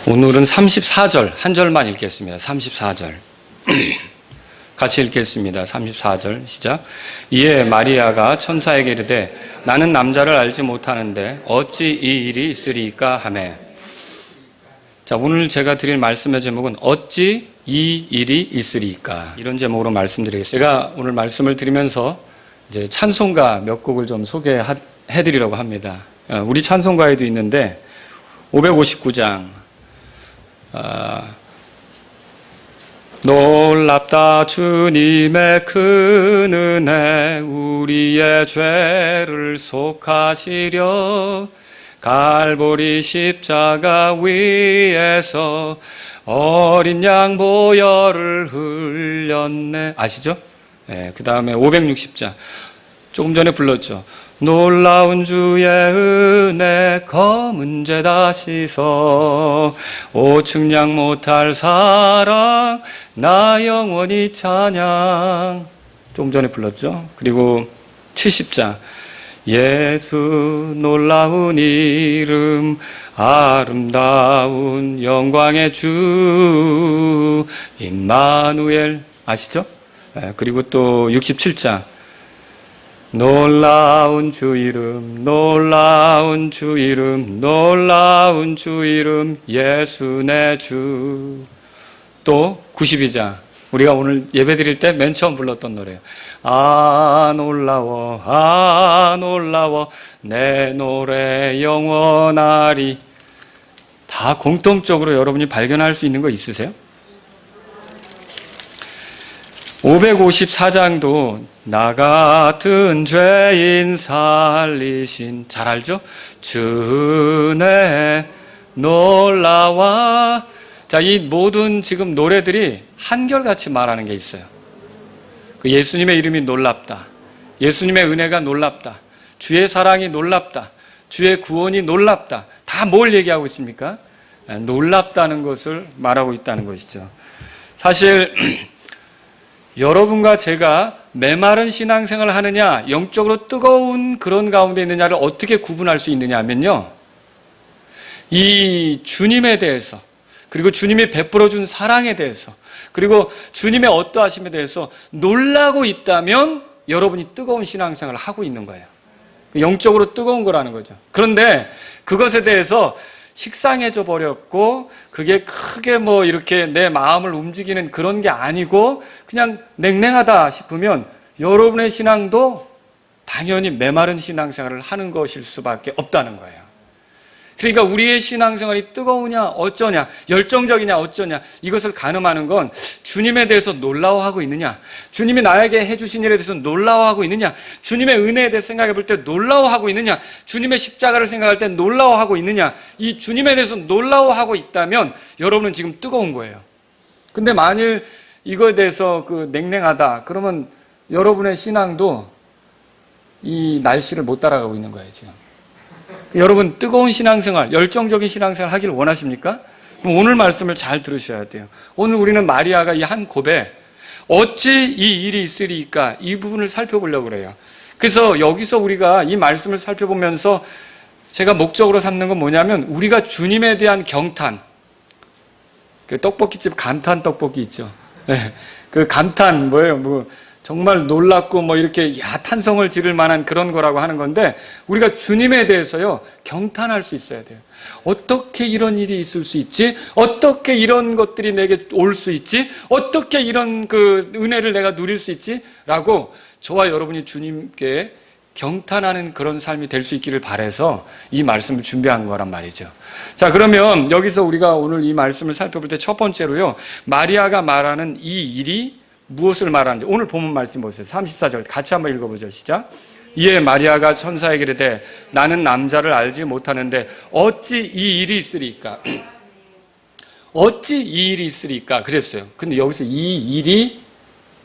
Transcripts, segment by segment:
오늘은 34절, 한 절만 읽겠습니다. 34절. 같이 읽겠습니다. 34절 시작. 이에 마리아가 천사에게 이르되 나는 남자를 알지 못하는데 어찌 이 일이 있으리까 하매. 자, 오늘 제가 드릴 말씀의 제목은 어찌 이 일이 있으리까, 이런 제목으로 말씀드리겠습니다. 제가 오늘 말씀을 드리면서 이제 찬송가 몇 곡을 좀 소개해 드리려고 합니다. 우리 찬송가에도 있는데 559장 놀랍다 주님의 큰 은혜 우리의 죄를 속하시려 갈보리 십자가 위에서 어린 양 보혈을 흘렸네. 아시죠? 네, 그 다음에 560장 조금 전에 불렀죠. 놀라운 주의 은혜 검은 죄다 씻어 오 측량 못할 사랑 나 영원히 찬양. 조금 전에 불렀죠. 그리고 70장 예수 놀라운 이름 아름다운 영광의 주 임마누엘. 아시죠? 그리고 또 67장 놀라운 주 이름 놀라운 주 이름 놀라운 주 이름 예수 내 주. 또 92장 우리가 오늘 예배 드릴 때 맨 처음 불렀던 노래예요. 아 놀라워 내 노래 영원하리. 다 공통적으로 여러분이 발견할 수 있는 거 있으세요? 554장도 나 같은 죄인 살리신, 잘 알죠? 주 은혜 놀라와. 자, 이 모든 지금 노래들이 한결같이 말하는 게 있어요. 그 예수님의 이름이 놀랍다. 예수님의 은혜가 놀랍다. 주의 사랑이 놀랍다. 주의 구원이 놀랍다. 다 뭘 얘기하고 있습니까? 놀랍다는 것을 말하고 있다는 것이죠. 사실 여러분과 제가 메마른 신앙생활을 하느냐, 영적으로 뜨거운 그런 가운데 있느냐를 어떻게 구분할 수 있느냐 하면요, 이 주님에 대해서, 그리고 주님이 베풀어준 사랑에 대해서, 그리고 주님의 어떠하심에 대해서 놀라고 있다면 여러분이 뜨거운 신앙생활을 하고 있는 거예요. 영적으로 뜨거운 거라는 거죠. 그런데 그것에 대해서 식상해져 버렸고 그게 크게 뭐 이렇게 내 마음을 움직이는 그런 게 아니고 그냥 냉랭하다 싶으면 여러분의 신앙도 당연히 메마른 신앙생활을 하는 것일 수밖에 없다는 거예요. 그러니까 우리의 신앙생활이 뜨거우냐 어쩌냐, 열정적이냐 어쩌냐, 이것을 가늠하는 건 주님에 대해서 놀라워하고 있느냐, 주님이 나에게 해주신 일에 대해서 놀라워하고 있느냐, 주님의 은혜에 대해서 생각해 볼 때 놀라워하고 있느냐, 주님의 십자가를 생각할 때 놀라워하고 있느냐, 이 주님에 대해서 놀라워하고 있다면 여러분은 지금 뜨거운 거예요. 근데 만일 이거에 대해서 냉랭하다 그러면 여러분의 신앙도 이 날씨를 못 따라가고 있는 거예요 지금. 여러분 뜨거운 신앙생활, 열정적인 신앙생활 하기를 원하십니까? 그럼 오늘 말씀을 잘 들으셔야 돼요. 오늘 우리는 마리아가 이 한 고백, 어찌 이 일이 있으리까, 이 부분을 살펴보려고 그래요. 그래서 여기서 우리가 이 말씀을 살펴보면서 제가 목적으로 삼는 건 뭐냐면, 우리가 주님에 대한 경탄, 그 떡볶이집 감탄 떡볶이 있죠. 네. 그 감탄 뭐예요? 정말 놀랍고 이렇게 탄성을 지를 만한 그런 거라고 하는 건데, 우리가 주님에 대해서요 경탄할 수 있어야 돼요. 어떻게 이런 일이 있을 수 있지? 어떻게 이런 것들이 내게 올 수 있지? 어떻게 이런 은혜를 내가 누릴 수 있지? 라고 저와 여러분이 주님께 경탄하는 그런 삶이 될 수 있기를 바라서 이 말씀을 준비한 거란 말이죠. 자, 그러면 여기서 우리가 오늘 이 말씀을 살펴볼 때 첫 번째로요, 마리아가 말하는 이 일이 무엇을 말하는지 오늘 본문 말씀 보세요. 34절 같이 한번 읽어보죠. 시작. 이에 마리아가 천사에게 이르되 나는 남자를 알지 못하는데 어찌 이 일이 있으리까. 어찌 이 일이 있으리까 그랬어요. 근데 여기서 이 일이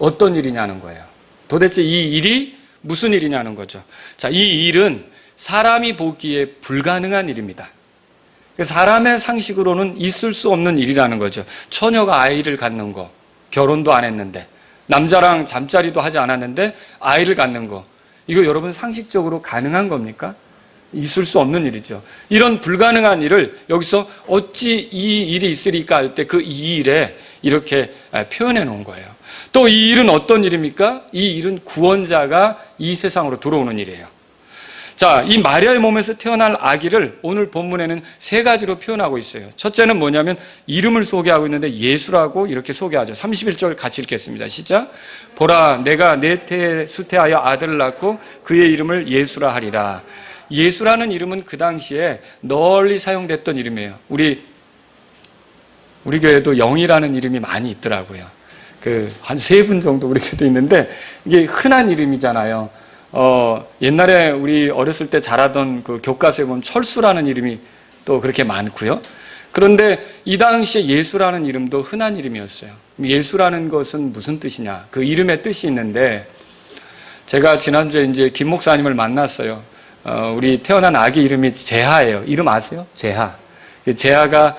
어떤 일이냐는 거예요. 도대체 이 일이 무슨 일이냐는 거죠. 자, 이 일은 사람이 보기에 불가능한 일입니다. 사람의 상식으로는 있을 수 없는 일이라는 거죠. 처녀가 아이를 갖는 거, 결혼도 안 했는데, 남자랑 잠자리도 하지 않았는데 아이를 갖는 거, 이거 여러분 상식적으로 가능한 겁니까? 있을 수 없는 일이죠. 이런 불가능한 일을 여기서 어찌 이 일이 있으리까 할 때 그 이 일에 이렇게 표현해 놓은 거예요. 또 이 일은 어떤 일입니까? 이 일은 구원자가 이 세상으로 들어오는 일이에요. 자, 이 마리아의 몸에서 태어날 아기를 오늘 본문에는 세 가지로 표현하고 있어요. 첫째는 뭐냐면 이름을 소개하고 있는데 예수라고 이렇게 소개하죠. 31절 같이 읽겠습니다. 시작. 보라, 내가 내 태에 수태하여 아들을 낳고 그의 이름을 예수라 하리라. 예수라는 이름은 그 당시에 널리 사용됐던 이름이에요. 우리 교회도 영이라는 이름이 많이 있더라고요. 한 3분 정도 우리 교회도 있는데 이게 흔한 이름이잖아요. 옛날에 우리 어렸을 때 자라던 그 교과서에 보면 철수라는 이름이 또 그렇게 많고요. 그런데 이 당시에 예수라는 이름도 흔한 이름이었어요. 예수라는 것은 무슨 뜻이냐? 그 이름의 뜻이 있는데 제가 지난주에 이제 김 목사님을 만났어요. 우리 태어난 아기 이름이 제하예요. 이름 아세요? 제하. 제하가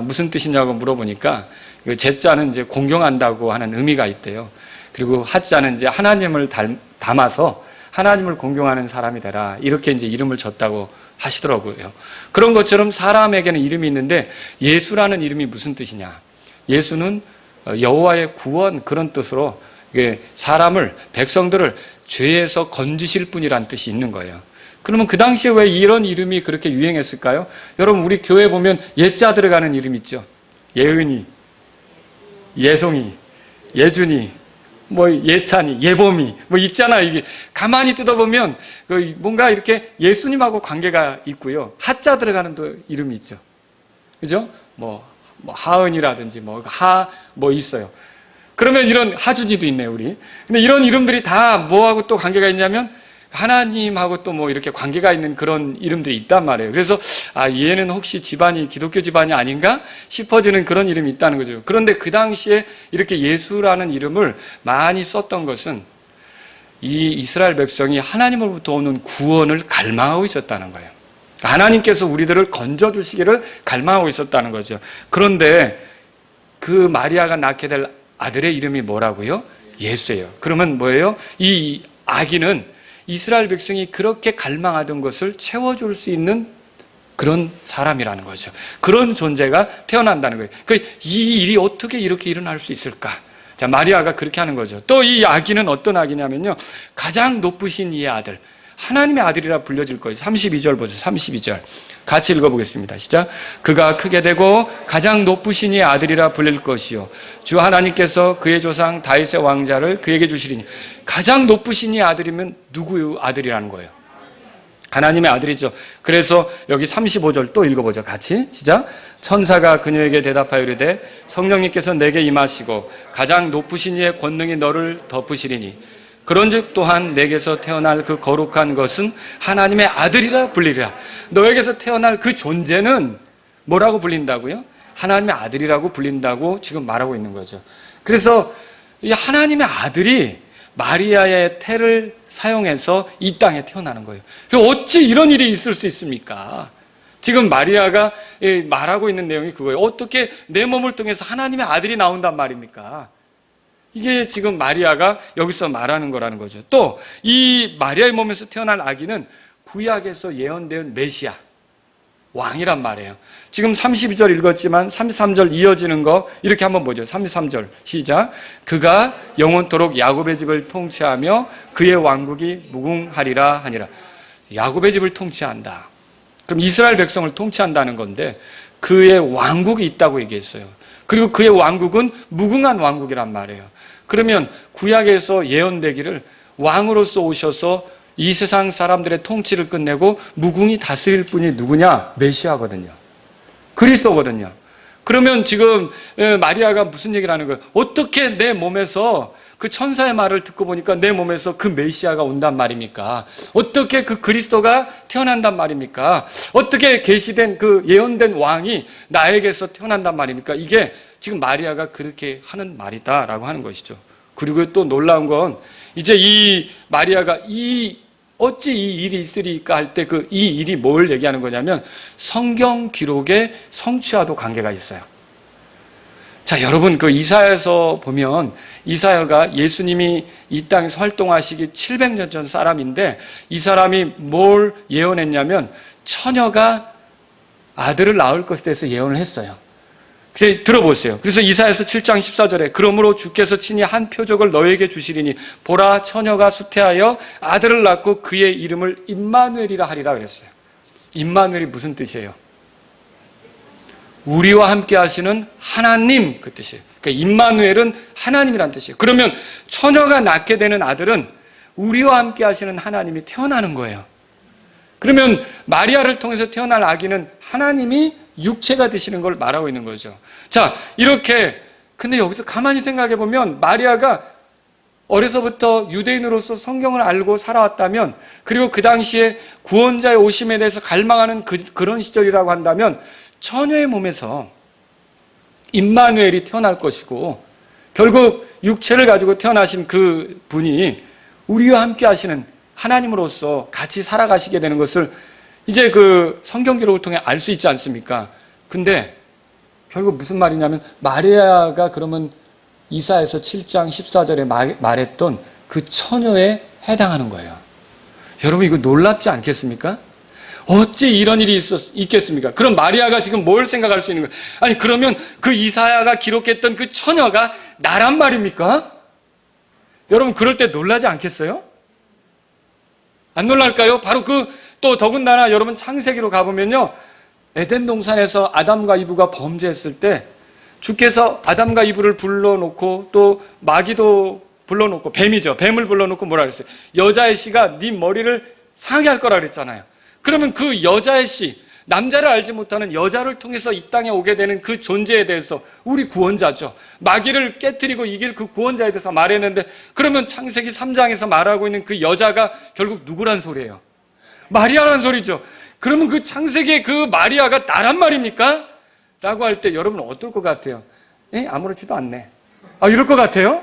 무슨 뜻이냐고 물어보니까 그 제자는 이제 공경한다고 하는 의미가 있대요. 그리고 하자는 이제 하나님을 담아서 하나님을 공경하는 사람이 되라. 이렇게 이제 이름을 줬다고 하시더라고요. 그런 것처럼 사람에게는 이름이 있는데 예수라는 이름이 무슨 뜻이냐? 예수는 여호와의 구원 그런 뜻으로 사람을 백성들을 죄에서 건지실 분이라는 뜻이 있는 거예요. 그러면 그 당시에 왜 이런 이름이 그렇게 유행했을까요? 여러분 우리 교회 보면 예자 들어가는 이름 있죠. 예은이, 예송이, 예준이, 예찬이, 예범이, 있잖아요. 이게 가만히 뜯어보면 뭔가 이렇게 예수님하고 관계가 있고요. 하자 들어가는 또 이름이 있죠. 그죠? 하은이라든지 있어요. 그러면 이런 하준이도 있네요, 우리. 근데 이런 이름들이 다 뭐하고 또 관계가 있냐면 하나님하고 또 이렇게 관계가 있는 그런 이름들이 있단 말이에요. 그래서 얘는 혹시 집안이 기독교 집안이 아닌가 싶어지는 그런 이름이 있다는 거죠. 그런데 그 당시에 이렇게 예수라는 이름을 많이 썼던 것은 이 이스라엘 백성이 하나님으로부터 오는 구원을 갈망하고 있었다는 거예요. 하나님께서 우리들을 건져주시기를 갈망하고 있었다는 거죠. 그런데 그 마리아가 낳게 될 아들의 이름이 뭐라고요? 예수예요. 그러면 뭐예요? 이 아기는 이스라엘 백성이 그렇게 갈망하던 것을 채워줄 수 있는 그런 사람이라는 거죠. 그런 존재가 태어난다는 거예요. 이 일이 어떻게 이렇게 일어날 수 있을까? 자, 마리아가 그렇게 하는 거죠. 또 이 아기는 어떤 아기냐면요. 가장 높으신 이의 아들, 하나님의 아들이라 불려질 거예요. 32절 보세요. 32절. 같이 읽어보겠습니다. 시작. 그가 크게 되고 가장 높으신 이의 아들이라 불릴 것이요. 주 하나님께서 그의 조상 다윗의 왕자를 그에게 주시리니. 가장 높으신 이의 아들이면 누구의 아들이라는 거예요? 하나님의 아들이죠. 그래서 여기 35절 또 읽어보죠. 같이 시작. 천사가 그녀에게 대답하여 이르되 성령님께서 내게 임하시고 가장 높으신 이의 권능이 너를 덮으시리니 그런즉 또한 내게서 태어날 그 거룩한 것은 하나님의 아들이라 불리리라. 너에게서 태어날 그 존재는 뭐라고 불린다고요? 하나님의 아들이라고 불린다고 지금 말하고 있는 거죠. 그래서 이 하나님의 아들이 마리아의 태를 사용해서 이 땅에 태어나는 거예요. 어찌 이런 일이 있을 수 있습니까? 지금 마리아가 말하고 있는 내용이 그거예요. 어떻게 내 몸을 통해서 하나님의 아들이 나온단 말입니까? 이게 지금 마리아가 여기서 말하는 거라는 거죠. 또 이 마리아의 몸에서 태어날 아기는 구약에서 예언된 메시아, 왕이란 말이에요. 지금 32절 읽었지만 33절 이어지는 거 이렇게 한번 보죠. 33절 시작. 그가 영원토록 야곱의 집을 통치하며 그의 왕국이 무궁하리라 하니라. 야곱의 집을 통치한다. 그럼 이스라엘 백성을 통치한다는 건데 그의 왕국이 있다고 얘기했어요. 그리고 그의 왕국은 무궁한 왕국이란 말이에요. 그러면 구약에서 예언되기를 왕으로서 오셔서 이 세상 사람들의 통치를 끝내고 무궁히 다스릴 분이 누구냐? 메시아거든요. 그리스도거든요. 그러면 지금 마리아가 무슨 얘기를 하는 거예요? 어떻게 내 몸에서 그 천사의 말을 듣고 보니까 내 몸에서 그 메시아가 온단 말입니까? 어떻게 그 그리스도가 태어난단 말입니까? 어떻게 계시된 그 예언된 왕이 나에게서 태어난단 말입니까? 이게 지금 마리아가 그렇게 하는 말이다라고 하는 것이죠. 그리고 또 놀라운 건 이제 이 마리아가 어찌 이 일이 있으리까 할 때 이 일이 뭘 얘기하는 거냐면 성경 기록의 성취와도 관계가 있어요. 자, 여러분, 그 이사야에서 보면 이사야가 예수님이 이 땅에서 활동하시기 700년 전 사람인데 이 사람이 뭘 예언했냐면 처녀가 아들을 낳을 것에 대해서 예언을 했어요. 그래서 들어보세요. 그래서 이사야서 7장 14절에 그러므로 주께서 친히 한 표적을 너에게 주시리니 보라 처녀가 수태하여 아들을 낳고 그의 이름을 임마누엘이라 하리라 그랬어요. 임마누엘이 무슨 뜻이에요? 우리와 함께 하시는 하나님 그 뜻이에요. 그러니까 임마누엘은 하나님이란 뜻이에요. 그러면 처녀가 낳게 되는 아들은 우리와 함께 하시는 하나님이 태어나는 거예요. 그러면 마리아를 통해서 태어날 아기는 하나님이 육체가 되시는 걸 말하고 있는 거죠. 자, 이렇게 근데 여기서 가만히 생각해 보면 마리아가 어려서부터 유대인으로서 성경을 알고 살아왔다면 그리고 그 당시에 구원자의 오심에 대해서 갈망하는 그런 시절이라고 한다면 처녀의 몸에서 임마누엘이 태어날 것이고 결국 육체를 가지고 태어나신 그 분이 우리와 함께 하시는 하나님으로서 같이 살아가시게 되는 것을 이제 그 성경 기록을 통해 알 수 있지 않습니까? 근데 결국 무슨 말이냐면 마리아가 그러면 이사야서 7장 14절에 말했던 그 처녀에 해당하는 거예요. 여러분 이거 놀랍지 않겠습니까? 어찌 이런 일이 있겠습니까? 그럼 마리아가 지금 뭘 생각할 수 있는 거예요? 아니 그러면 그 이사야가 기록했던 그 처녀가 나란 말입니까? 여러분 그럴 때 놀라지 않겠어요? 안 놀랄까요? 바로 또 더군다나 여러분 창세기로 가보면요. 에덴 동산에서 아담과 이브가 범죄했을 때 주께서 아담과 이브를 불러놓고 또 마귀도 불러놓고 뱀을 불러놓고 뭐라 그랬어요? 여자의 씨가 네 머리를 상하게 할 거라 그랬잖아요. 그러면 그 여자의 씨, 남자를 알지 못하는 여자를 통해서 이 땅에 오게 되는 그 존재에 대해서 우리 구원자죠. 마귀를 깨뜨리고 이길 그 구원자에 대해서 말했는데 그러면 창세기 3장에서 말하고 있는 그 여자가 결국 누구란 소리예요? 마리아란 소리죠. 그러면 그 창세기의 그 마리아가 나란 말입니까? 라고 할 때 여러분 어떨 것 같아요? 아무렇지도 않네. 이럴 것 같아요?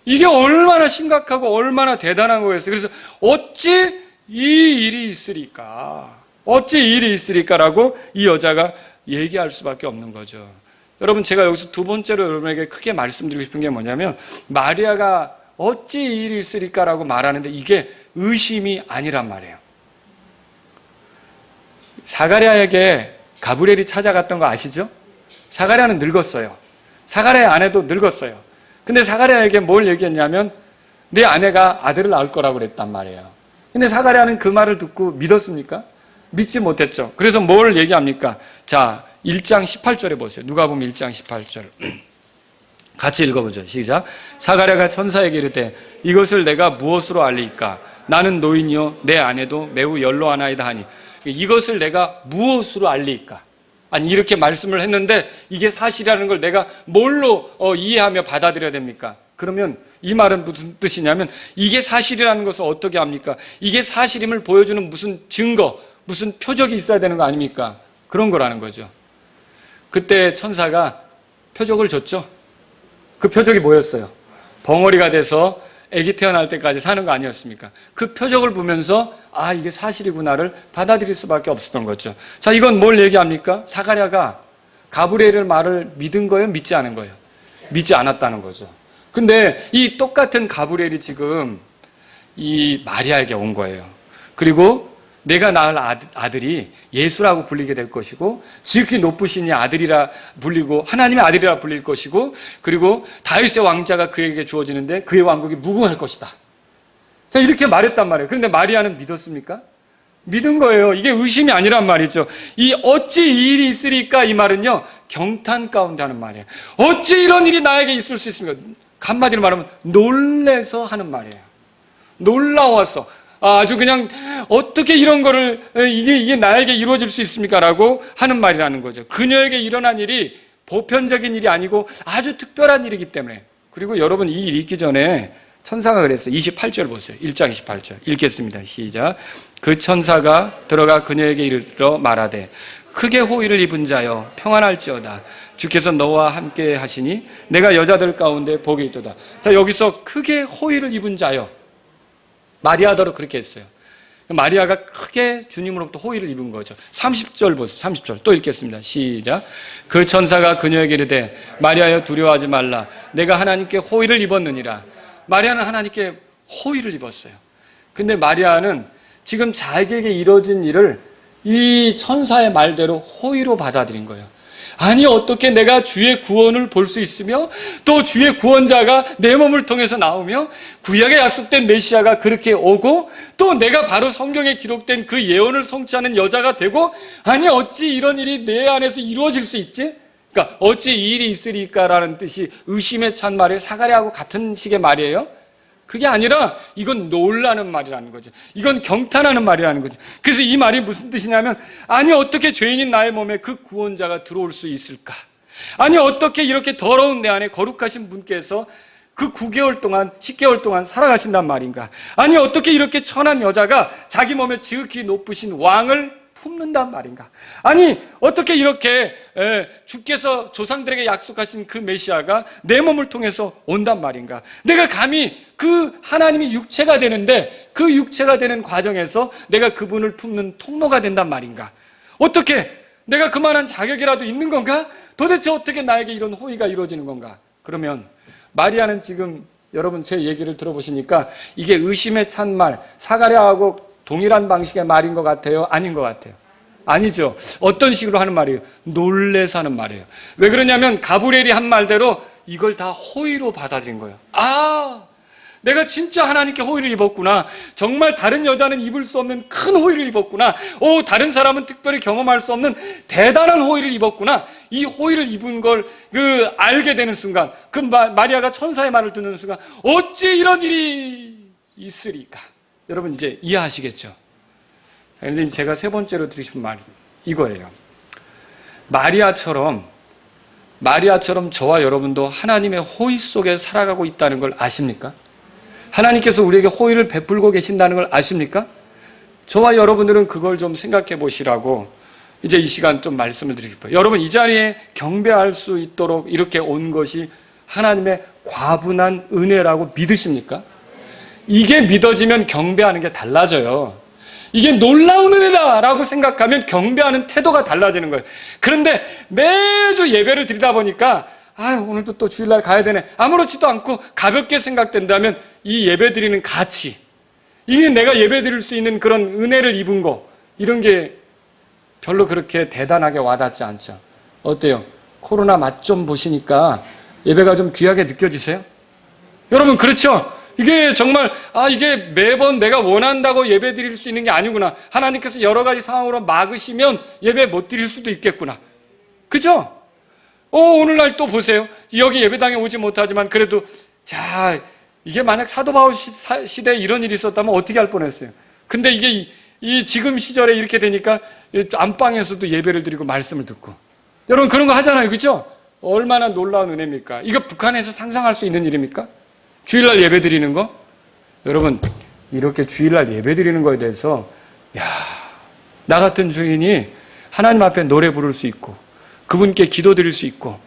이게 얼마나 심각하고 얼마나 대단한 거였어요. 그래서 어찌 이 일이 있으리까? 어찌 이 일이 있으리까라고 이 여자가 얘기할 수밖에 없는 거죠. 여러분 제가 여기서 두 번째로 여러분에게 크게 말씀드리고 싶은 게 뭐냐면 마리아가 어찌 이 일이 있으리까라고 말하는데 이게 의심이 아니란 말이에요. 사가랴에게 가브리엘이 찾아갔던 거 아시죠? 사가랴는 늙었어요. 사가랴의 아내도 늙었어요. 근데 사가랴에게 뭘 얘기했냐면 네 아내가 아들을 낳을 거라고 그랬단 말이에요. 근데 사가랴는 그 말을 듣고 믿었습니까? 믿지 못했죠. 그래서 뭘 얘기합니까? 자, 1장 18절에 보세요. 누가복음 1장 18절. 같이 읽어보죠. 시작. 사가랴가 천사에게 이르되 이것을 내가 무엇으로 알리까? 나는 노인이요 내 아내도 매우 연로하나이다 하니 이것을 내가 무엇으로 알리까? 아니 이렇게 말씀을 했는데 이게 사실이라는 걸 내가 뭘로 이해하며 받아들여야 됩니까? 그러면 이 말은 무슨 뜻이냐면 이게 사실이라는 것을 어떻게 합니까? 이게 사실임을 보여주는 무슨 증거, 무슨 표적이 있어야 되는 거 아닙니까? 그런 거라는 거죠. 그때 천사가 표적을 줬죠. 그 표적이 뭐였어요? 벙어리가 돼서 아기 태어날 때까지 사는 거 아니었습니까? 그 표적을 보면서 이게 사실이구나를 받아들일 수밖에 없었던 거죠. 자, 이건 뭘 얘기합니까? 사가랴가 가브리엘의 말을 믿은 거예요? 믿지 않은 거예요? 믿지 않았다는 거죠. 근데 이 똑같은 가브리엘이 지금 이 마리아에게 온 거예요. 그리고 내가 낳을 아들이 예수라고 불리게 될 것이고 지극히 높으신 이 아들이라 불리고 하나님의 아들이라 불릴 것이고 그리고 다윗의 왕자가 그에게 주어지는데 그의 왕국이 무궁할 것이다. 자, 이렇게 말했단 말이에요. 그런데 마리아는 믿었습니까? 믿은 거예요. 이게 의심이 아니란 말이죠. 이 어찌 이 일이 있으리까 이 말은요 경탄 가운데 하는 말이에요. 어찌 이런 일이 나에게 있을 수 있습니까? 한마디로 말하면 놀래서 하는 말이에요. 놀라워서 아주 그냥 어떻게 이런 거를 이게 나에게 이루어질 수 있습니까? 라고 하는 말이라는 거죠. 그녀에게 일어난 일이 보편적인 일이 아니고 아주 특별한 일이기 때문에. 그리고 여러분 이 일 있기 전에 천사가 그랬어요. 28절 보세요. 1장 28절 읽겠습니다. 시작. 그 천사가 들어가 그녀에게 이르러 말하되 크게 호의를 입은 자여 평안할지어다. 주께서 너와 함께 하시니 내가 여자들 가운데 복이 있도다. 자, 여기서 크게 호의를 입은 자여 마리아더러 그렇게 했어요. 마리아가 크게 주님으로부터 호의를 입은 거죠. 30절 보세요. 30절 또 읽겠습니다. 시작. 그 천사가 그녀에게 이르되 마리아여 두려워하지 말라. 내가 하나님께 호의를 입었느니라. 마리아는 하나님께 호의를 입었어요. 근데 마리아는 지금 자기에게 이뤄진 일을 이 천사의 말대로 호의로 받아들인 거예요. 아니 어떻게 내가 주의 구원을 볼 수 있으며 또 주의 구원자가 내 몸을 통해서 나오며 구약에 약속된 메시아가 그렇게 오고 또 내가 바로 성경에 기록된 그 예언을 성취하는 여자가 되고 아니 어찌 이런 일이 내 안에서 이루어질 수 있지? 그러니까 어찌 이 일이 있으리까라는 뜻이 의심에 찬 말이 사가랴하고 같은 식의 말이에요. 그게 아니라 이건 놀라는 말이라는 거죠. 이건 경탄하는 말이라는 거죠. 그래서 이 말이 무슨 뜻이냐면 아니 어떻게 죄인인 나의 몸에 그 구원자가 들어올 수 있을까? 아니 어떻게 이렇게 더러운 내 안에 거룩하신 분께서 그 9개월 동안 10개월 동안 살아가신단 말인가? 아니 어떻게 이렇게 천한 여자가 자기 몸에 지극히 높으신 왕을 품는단 말인가? 아니 어떻게 이렇게 주께서 조상들에게 약속하신 그 메시아가 내 몸을 통해서 온단 말인가? 내가 감히 그 하나님이 육체가 되는데 그 육체가 되는 과정에서 내가 그분을 품는 통로가 된단 말인가? 어떻게 내가 그만한 자격이라도 있는 건가? 도대체 어떻게 나에게 이런 호의가 이루어지는 건가? 그러면 마리아는 지금 여러분 제 얘기를 들어보시니까 이게 의심에 찬 말, 사가랴하고 동일한 방식의 말인 것 같아요? 아닌 것 같아요? 아니죠. 어떤 식으로 하는 말이에요? 놀래서 하는 말이에요. 왜 그러냐면 가브리엘이 한 말대로 이걸 다 호의로 받아들인 거예요. 아, 내가 진짜 하나님께 호의를 입었구나. 정말 다른 여자는 입을 수 없는 큰 호의를 입었구나. 다른 사람은 특별히 경험할 수 없는 대단한 호의를 입었구나. 이 호의를 입은 걸 알게 되는 순간, 마리아가 천사의 말을 듣는 순간 어찌 이런 일이 있으리까? 여러분 이제 이해하시겠죠? 그런데 제가 세 번째로 드리고 싶은 말이 이거예요. 마리아처럼 저와 여러분도 하나님의 호의 속에 살아가고 있다는 걸 아십니까? 하나님께서 우리에게 호의를 베풀고 계신다는 걸 아십니까? 저와 여러분들은 그걸 좀 생각해 보시라고 이제 이 시간 좀 말씀을 드리고 싶어요. 여러분 이 자리에 경배할 수 있도록 이렇게 온 것이 하나님의 과분한 은혜라고 믿으십니까? 이게 믿어지면 경배하는 게 달라져요. 이게 놀라운 은혜다라고 생각하면 경배하는 태도가 달라지는 거예요. 그런데 매주 예배를 드리다 보니까 오늘도 또 주일날 가야 되네. 아무렇지도 않고 가볍게 생각된다면 이 예배 드리는 가치, 이게 내가 예배 드릴 수 있는 그런 은혜를 입은 거, 이런 게 별로 그렇게 대단하게 와닿지 않죠. 어때요? 코로나 맛 좀 보시니까 예배가 좀 귀하게 느껴지세요? 여러분 그렇죠? 이게 정말 이게 매번 내가 원한다고 예배 드릴 수 있는 게 아니구나. 하나님께서 여러 가지 상황으로 막으시면 예배 못 드릴 수도 있겠구나. 그죠? 오늘날 또 보세요. 여기 예배당에 오지 못하지만 그래도 자 이게 만약 사도 바울 시대에 이런 일이 있었다면 어떻게 할 뻔했어요. 근데 이게 이 지금 시절에 이렇게 되니까 안방에서도 예배를 드리고 말씀을 듣고 여러분 그런 거 하잖아요. 그죠? 얼마나 놀라운 은혜입니까? 이거 북한에서 상상할 수 있는 일입니까? 주일날 예배 드리는 거? 여러분 이렇게 주일날 예배 드리는 거에 대해서 나 같은 주인이 하나님 앞에 노래 부를 수 있고 그분께 기도 드릴 수 있고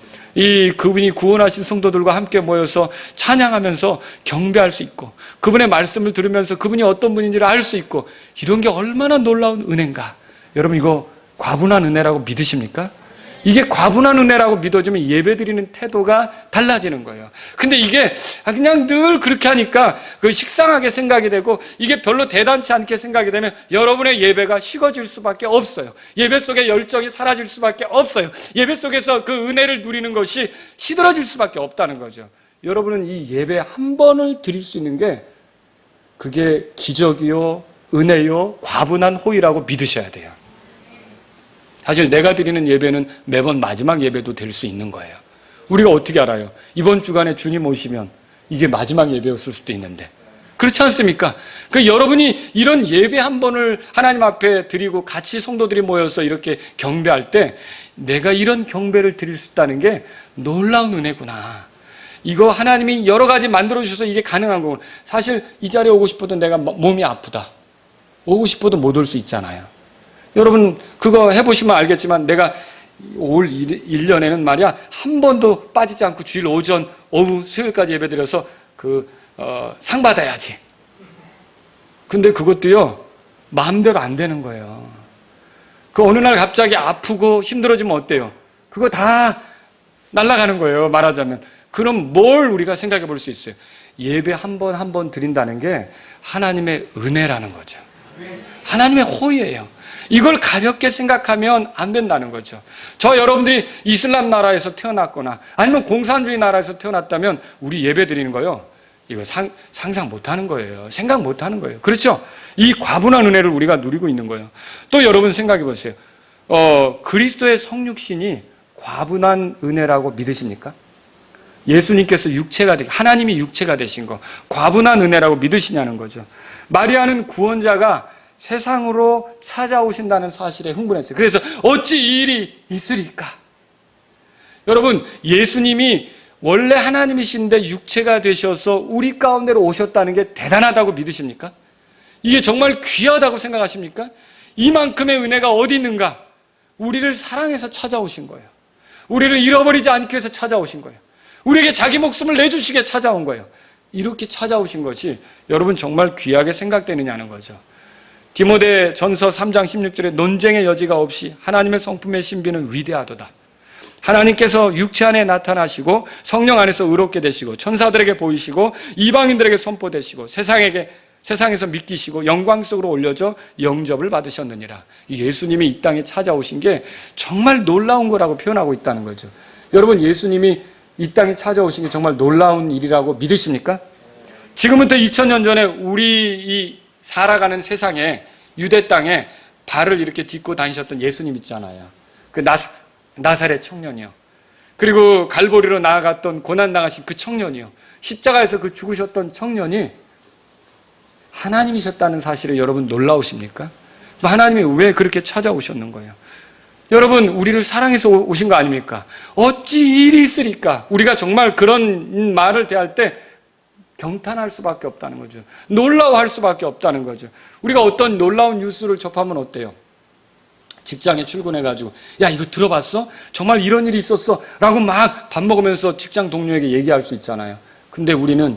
그분이 구원하신 성도들과 함께 모여서 찬양하면서 경배할 수 있고 그분의 말씀을 들으면서 그분이 어떤 분인지를 알 수 있고 이런 게 얼마나 놀라운 은혜인가. 여러분 이거 과분한 은혜라고 믿으십니까? 이게 과분한 은혜라고 믿어지면 예배드리는 태도가 달라지는 거예요. 근데 이게 그냥 늘 그렇게 하니까 식상하게 생각이 되고 이게 별로 대단치 않게 생각이 되면 여러분의 예배가 식어질 수밖에 없어요. 예배 속에 열정이 사라질 수밖에 없어요. 예배 속에서 그 은혜를 누리는 것이 시들어질 수밖에 없다는 거죠. 여러분은 이 예배 한 번을 드릴 수 있는 게 그게 기적이요, 은혜요, 과분한 호의라고 믿으셔야 돼요. 사실 내가 드리는 예배는 매번 마지막 예배도 될 수 있는 거예요. 우리가 어떻게 알아요? 이번 주간에 주님 오시면 이게 마지막 예배였을 수도 있는데 그렇지 않습니까? 여러분이 이런 예배 한 번을 하나님 앞에 드리고 같이 성도들이 모여서 이렇게 경배할 때 내가 이런 경배를 드릴 수 있다는 게 놀라운 은혜구나. 이거 하나님이 여러 가지 만들어주셔서 이게 가능한 거구나. 사실 이 자리에 오고 싶어도 내가 몸이 아프다. 오고 싶어도 못 올 수 있잖아요. 여러분 그거 해보시면 알겠지만 내가 올 1년에는 말이야 한 번도 빠지지 않고 주일 오전 오후 수요일까지 예배드려서 상 받아야지. 근데 그것도요 마음대로 안 되는 거예요. 그 어느 날 갑자기 아프고 힘들어지면 어때요? 그거 다 날아가는 거예요, 말하자면. 그럼 뭘 우리가 생각해 볼 수 있어요? 예배 한 번 한 번 드린다는 게 하나님의 은혜라는 거죠. 하나님의 호의예요. 이걸 가볍게 생각하면 안 된다는 거죠. 저 여러분들이 이슬람 나라에서 태어났거나 아니면 공산주의 나라에서 태어났다면 우리 예배 드리는 거요, 이거 상상 못하는 거예요. 생각 못하는 거예요. 그렇죠? 이 과분한 은혜를 우리가 누리고 있는 거예요. 또 여러분 생각해 보세요. 그리스도의 성육신이 과분한 은혜라고 믿으십니까? 예수님께서 하나님이 육체가 되신 거 과분한 은혜라고 믿으시냐는 거죠. 마리아는 구원자가 세상으로 찾아오신다는 사실에 흥분했어요. 그래서 어찌 이 일이 있으리까? 여러분, 예수님이 원래 하나님이신데 육체가 되셔서 우리 가운데로 오셨다는 게 대단하다고 믿으십니까? 이게 정말 귀하다고 생각하십니까? 이만큼의 은혜가 어디 있는가? 우리를 사랑해서 찾아오신 거예요. 우리를 잃어버리지 않기 위해서 찾아오신 거예요. 우리에게 자기 목숨을 내주시게 찾아온 거예요. 이렇게 찾아오신 것이 여러분 정말 귀하게 생각되느냐는 거죠. 디모데 전서 3장 16절에 논쟁의 여지가 없이 하나님의 성품의 신비는 위대하도다. 하나님께서 육체 안에 나타나시고 성령 안에서 의롭게 되시고 천사들에게 보이시고 이방인들에게 선포되시고 세상에서 믿기시고 영광 속으로 올려져 영접을 받으셨느니라. 예수님이 이 땅에 찾아오신 게 정말 놀라운 거라고 표현하고 있다는 거죠. 여러분, 예수님이 이 땅에 찾아오신 게 정말 놀라운 일이라고 믿으십니까? 지금부터 2000년 전에 우리 이 살아가는 세상에, 유대 땅에 발을 이렇게 딛고 다니셨던 예수님 있잖아요. 그 나사렛 청년이요. 그리고 갈보리로 나아갔던 고난당하신 그 청년이요. 십자가에서 그 죽으셨던 청년이 하나님이셨다는 사실에 여러분 놀라우십니까? 하나님이 왜 그렇게 찾아오셨는 거예요? 여러분, 우리를 사랑해서 오신 거 아닙니까? 어찌 일이 있으리까? 우리가 정말 그런 말을 대할 때 경탄할 수밖에 없다는 거죠. 놀라워할 수밖에 없다는 거죠. 우리가 어떤 놀라운 뉴스를 접하면 어때요? 직장에 출근해가지고 야, 이거 들어봤어? 정말 이런 일이 있었어 라고 막 밥 먹으면서 직장 동료에게 얘기할 수 있잖아요. 근데 우리는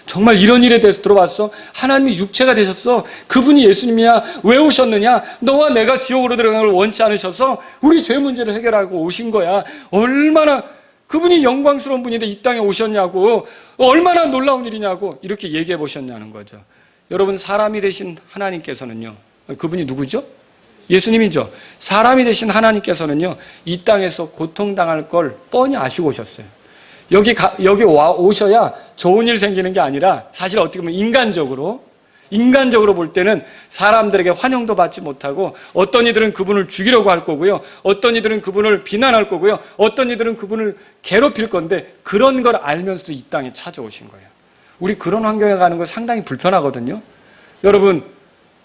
정말 이런 일에 대해서 들어봤어? 하나님이 육체가 되셨어. 그분이 예수님이야. 왜 오셨느냐? 너와 내가 지옥으로 들어가는 걸 원치 않으셔서 우리 죄 문제를 해결하고 오신 거야. 얼마나 그분이 영광스러운 분인데 이 땅에 오셨냐고, 얼마나 놀라운 일이냐고 이렇게 얘기해 보셨냐는 거죠. 여러분, 사람이 되신 하나님께서는요, 그분이 누구죠? 예수님이죠. 사람이 되신 하나님께서는요, 이 땅에서 고통당할 걸 뻔히 아시고 오셨어요. 여기 오셔야 좋은 일 생기는 게 아니라 사실 어떻게 보면 인간적으로 볼 때는 사람들에게 환영도 받지 못하고 어떤 이들은 그분을 죽이려고 할 거고요. 어떤 이들은 그분을 비난할 거고요. 어떤 이들은 그분을 괴롭힐 건데 그런 걸 알면서도 이 땅에 찾아오신 거예요. 우리 그런 환경에 가는 거 상당히 불편하거든요. 여러분,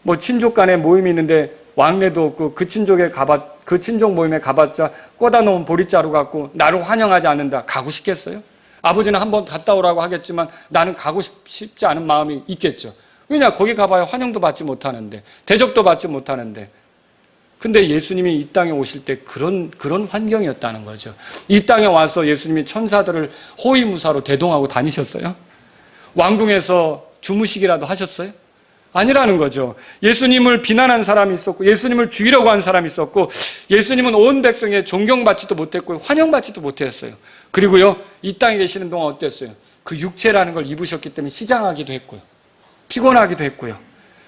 뭐 친족 간에 모임이 있는데 왕래도 없고 그 친족 모임에 가봤자 꽂아 놓은 보릿자루 갖고 나를 환영하지 않는다. 가고 싶겠어요? 아버지는 한번 갔다 오라고 하겠지만 나는 가고 싶지 않은 마음이 있겠죠. 왜냐? 거기 가봐야 환영도 받지 못하는데, 대접도 받지 못하는데. 근데 예수님이 이 땅에 오실 때 그런 환경이었다는 거죠. 이 땅에 와서 예수님이 천사들을 호위무사로 대동하고 다니셨어요? 왕궁에서 주무시기라도 하셨어요? 아니라는 거죠. 예수님을 비난한 사람이 있었고, 예수님을 죽이려고 한 사람이 있었고, 예수님은 온 백성에 존경받지도 못했고 환영받지도 못했어요. 그리고요, 이 땅에 계시는 동안 어땠어요? 그 육체라는 걸 입으셨기 때문에 시장하기도 했고요, 피곤하기도 했고요.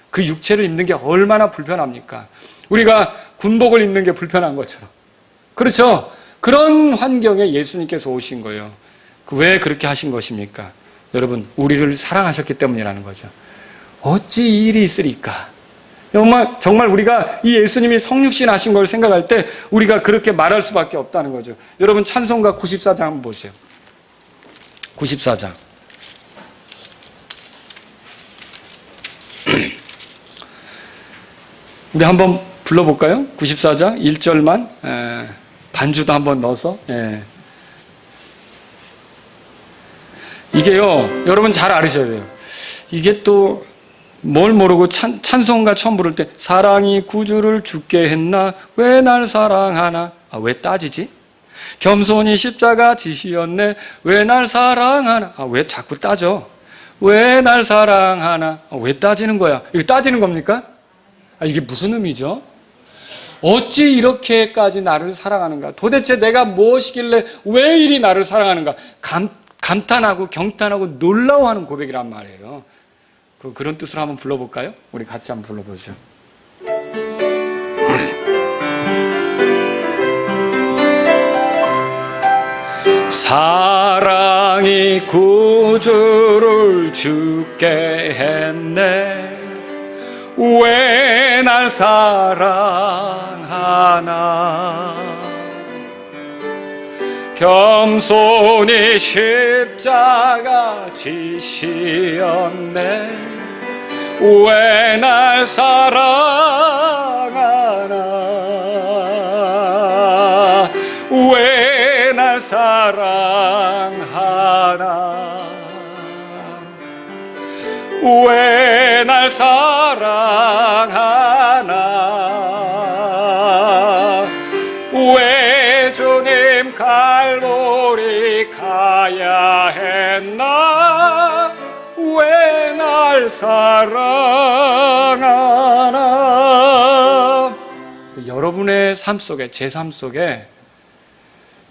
그 육체를 입는 게 얼마나 불편합니까? 우리가 군복을 입는 게 불편한 것처럼. 그렇죠? 그런 환경에 예수님께서 오신 거예요. 왜 그렇게 하신 것입니까? 여러분, 우리를 사랑하셨기 때문이라는 거죠. 어찌 이 일이 있으리까? 정말 우리가 이 예수님이 성육신 하신 걸 생각할 때 우리가 그렇게 말할 수밖에 없다는 거죠. 여러분, 찬송가 94장 한번 보세요. 94장. 우리 한번 불러볼까요? 94장 1절만 반주도 한번 넣어서. 이게요, 여러분 잘 알으셔야 돼요. 이게 또 뭘 모르고 찬송가 처음 부를 때 사랑이 구주를 죽게 했나 왜 날 사랑하나. 왜 따지지? 겸손히 십자가 지시었네 왜 날 사랑하나. 왜 자꾸 따져? 왜 날 사랑하나. 왜 따지는 거야? 이거 따지는 겁니까? 이게 무슨 의미죠? 어찌 이렇게까지 나를 사랑하는가? 도대체 내가 무엇이길래 왜 이리 나를 사랑하는가? 감탄하고 경탄하고 놀라워하는 고백이란 말이에요. 그런 뜻으로 한번 불러볼까요? 우리 같이 한번 불러보죠. 사랑이 구주를 주게 했네. 왜 날 사랑하나. 겸손히 십자가 지시었네. 왜 날 사랑하나. 왜 날 사랑하나. 왜 날 사랑하나. 왜 주님 갈보리 가야 했나. 왜 날 사랑하나. 여러분의 삶 속에, 제 삶 속에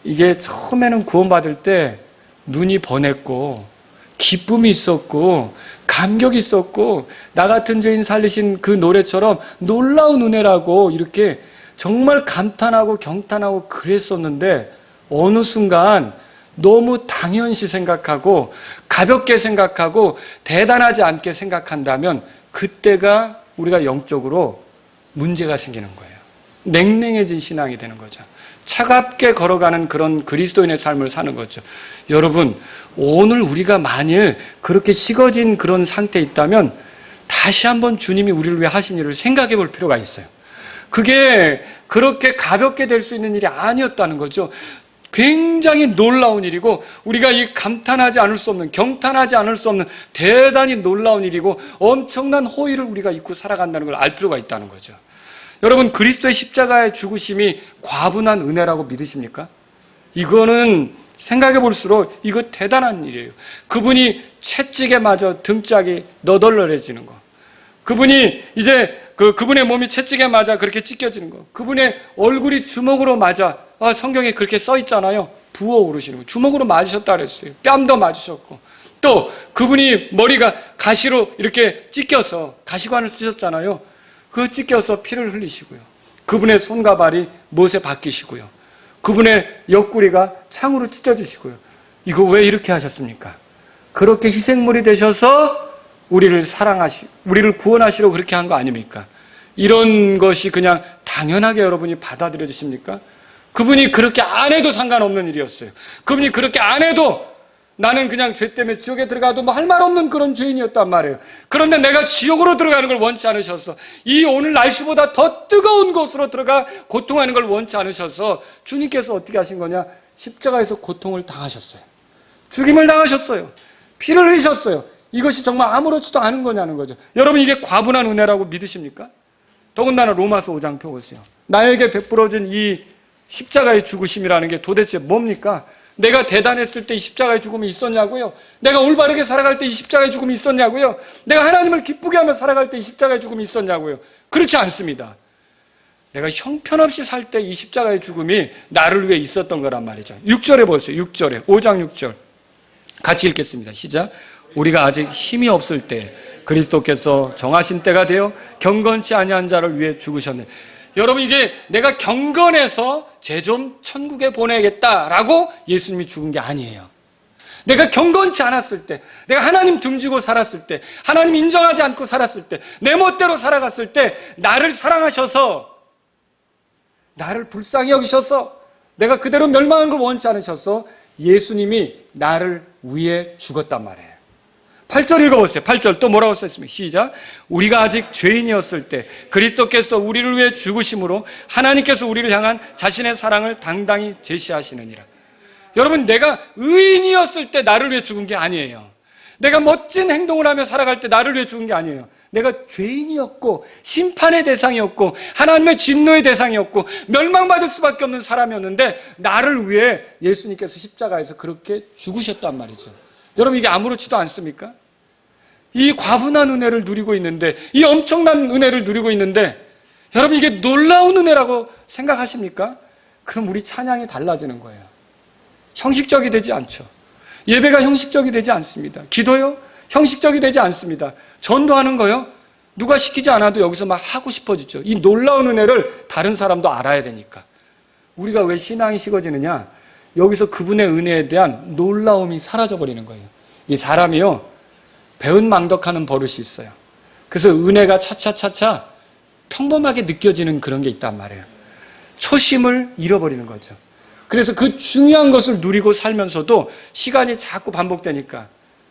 이게 처음에는 구원받을 때 눈이 번했고 기쁨이 있었고 감격이 있었고 나 같은 죄인 살리신 그 노래처럼 놀라운 은혜라고 이렇게 정말 감탄하고 경탄하고 그랬었는데 어느 순간 너무 당연시 생각하고 가볍게 생각하고 대단하지 않게 생각한다면 그때가 우리가 영적으로 문제가 생기는 거예요. 냉랭해진 신앙이 되는 거죠. 차갑게 걸어가는 그런 그리스도인의 삶을 사는 거죠. 여러분, 오늘 우리가 만일 그렇게 식어진 그런 상태에 있다면 다시 한번 주님이 우리를 위해 하신 일을 생각해 볼 필요가 있어요. 그게 그렇게 가볍게 될 수 있는 일이 아니었다는 거죠. 굉장히 놀라운 일이고 우리가 이 감탄하지 않을 수 없는, 경탄하지 않을 수 없는 대단히 놀라운 일이고 엄청난 호의를 우리가 잊고 살아간다는 걸 알 필요가 있다는 거죠. 여러분, 그리스도의 십자가의 죽으심이 과분한 은혜라고 믿으십니까? 이거는 생각해 볼수록 이거 대단한 일이에요. 그분이 채찍에 맞아 등짝이 너덜너해지는 거. 그분이 이제 그분의 몸이 채찍에 맞아 그렇게 찢겨지는 거. 그분의 얼굴이 주먹으로 맞아. 성경에 그렇게 써 있잖아요. 부어오르시는 거. 주먹으로 맞으셨다 그랬어요. 뺨도 맞으셨고. 또 그분이 머리가 가시로 이렇게 찢겨서 가시관을 쓰셨잖아요. 그 찢겨서 피를 흘리시고요. 그분의 손과 발이 못에 박히시고요. 그분의 옆구리가 창으로 찢어지시고요. 이거 왜 이렇게 하셨습니까? 그렇게 희생물이 되셔서 우리를 우리를 구원하시려 그렇게 한 거 아닙니까? 이런 것이 그냥 당연하게 여러분이 받아들여 주십니까? 그분이 그렇게 안 해도 상관없는 일이었어요. 그분이 그렇게 안 해도 나는 그냥 죄 때문에 지옥에 들어가도 뭐 할 말 없는 그런 죄인이었단 말이에요. 그런데 내가 지옥으로 들어가는 걸 원치 않으셔서 이 오늘 날씨보다 더 뜨거운 곳으로 들어가 고통하는 걸 원치 않으셔서 주님께서 어떻게 하신 거냐? 십자가에서 고통을 당하셨어요. 죽임을 당하셨어요. 피를 흘리셨어요. 이것이 정말 아무렇지도 않은 거냐는 거죠. 여러분, 이게 과분한 은혜라고 믿으십니까? 더군다나 로마서 5장 펴보세요. 나에게 베풀어진 이 십자가의 죽으심이라는 게 도대체 뭡니까? 내가 대단했을 때 이 십자가의 죽음이 있었냐고요? 내가 올바르게 살아갈 때 이 십자가의 죽음이 있었냐고요? 내가 하나님을 기쁘게 하며 살아갈 때 이 십자가의 죽음이 있었냐고요? 그렇지 않습니다. 내가 형편없이 살 때 이 십자가의 죽음이 나를 위해 있었던 거란 말이죠. 6절에 보세요. 6절에 5장 6절 같이 읽겠습니다. 시작. 우리가 아직 힘이 없을 때 그리스도께서 정하신 때가 되어 경건치 아니한 자를 위해 죽으셨네. 여러분, 이게 내가 경건해서 쟤 좀 천국에 보내겠다라고 예수님이 죽은 게 아니에요. 내가 경건치 않았을 때, 내가 하나님 등지고 살았을 때, 하나님 인정하지 않고 살았을 때, 내 멋대로 살아갔을 때 나를 사랑하셔서, 나를 불쌍히 여기셔서, 내가 그대로 멸망하는 걸 원치 않으셔서 예수님이 나를 위해 죽었단 말이에요. 8절 읽어보세요. 8절 또 뭐라고 써있습니까? 시작. 우리가 아직 죄인이었을 때 그리스도께서 우리를 위해 죽으심으로 하나님께서 우리를 향한 자신의 사랑을 당당히 제시하시느니라. 여러분, 내가 의인이었을 때 나를 위해 죽은 게 아니에요. 내가 멋진 행동을 하며 살아갈 때 나를 위해 죽은 게 아니에요. 내가 죄인이었고 심판의 대상이었고 하나님의 진노의 대상이었고 멸망받을 수밖에 없는 사람이었는데 나를 위해 예수님께서 십자가에서 그렇게 죽으셨단 말이죠. 여러분, 이게 아무렇지도 않습니까? 이 과분한 은혜를 누리고 있는데, 이 엄청난 은혜를 누리고 있는데, 여러분 이게 놀라운 은혜라고 생각하십니까? 그럼 우리 찬양이 달라지는 거예요. 형식적이 되지 않죠. 예배가 형식적이 되지 않습니다. 기도요? 형식적이 되지 않습니다. 전도하는 거요? 누가 시키지 않아도 여기서 막 하고 싶어지죠. 이 놀라운 은혜를 다른 사람도 알아야 되니까. 우리가 왜 신앙이 식어지느냐? 여기서 그분의 은혜에 대한 놀라움이 사라져버리는 거예요. 이 사람이요, 배은망덕하는 버릇이 있어요. 그래서 은혜가 차차차차 평범하게 느껴지는 그런 게 있단 말이에요. 초심을 잃어버리는 거죠. 그래서 그 중요한 것을 누리고 살면서도 시간이 자꾸 반복되니까,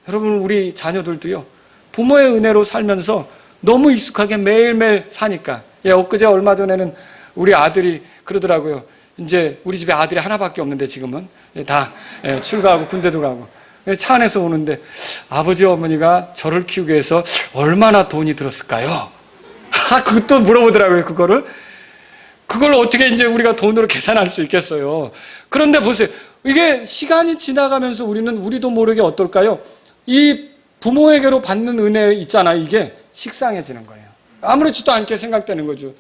여러분 우리 자녀들도요, 부모의 은혜로 살면서 너무 익숙하게 매일매일 사니까, 엊그제 얼마 전에는 우리 아들이 그러더라고요. 이제 우리 집에 아들이 하나밖에 없는데 지금은 다 출가하고 군대도 가고, 차 안에서 오는데 아버지 어머니가 저를 키우기 위해서 얼마나 돈이 들었을까요? 그것도 물어보더라고요. 그걸 어떻게 이제 우리가 돈으로 계산할 수 있겠어요. 그런데 보세요. 이게 시간이 지나가면서 우리도 모르게 어떨까요? 이 부모에게로 받는 은혜 있잖아요. 이게 식상해지는 거예요. 아무렇지도 않게 생각되는 거죠.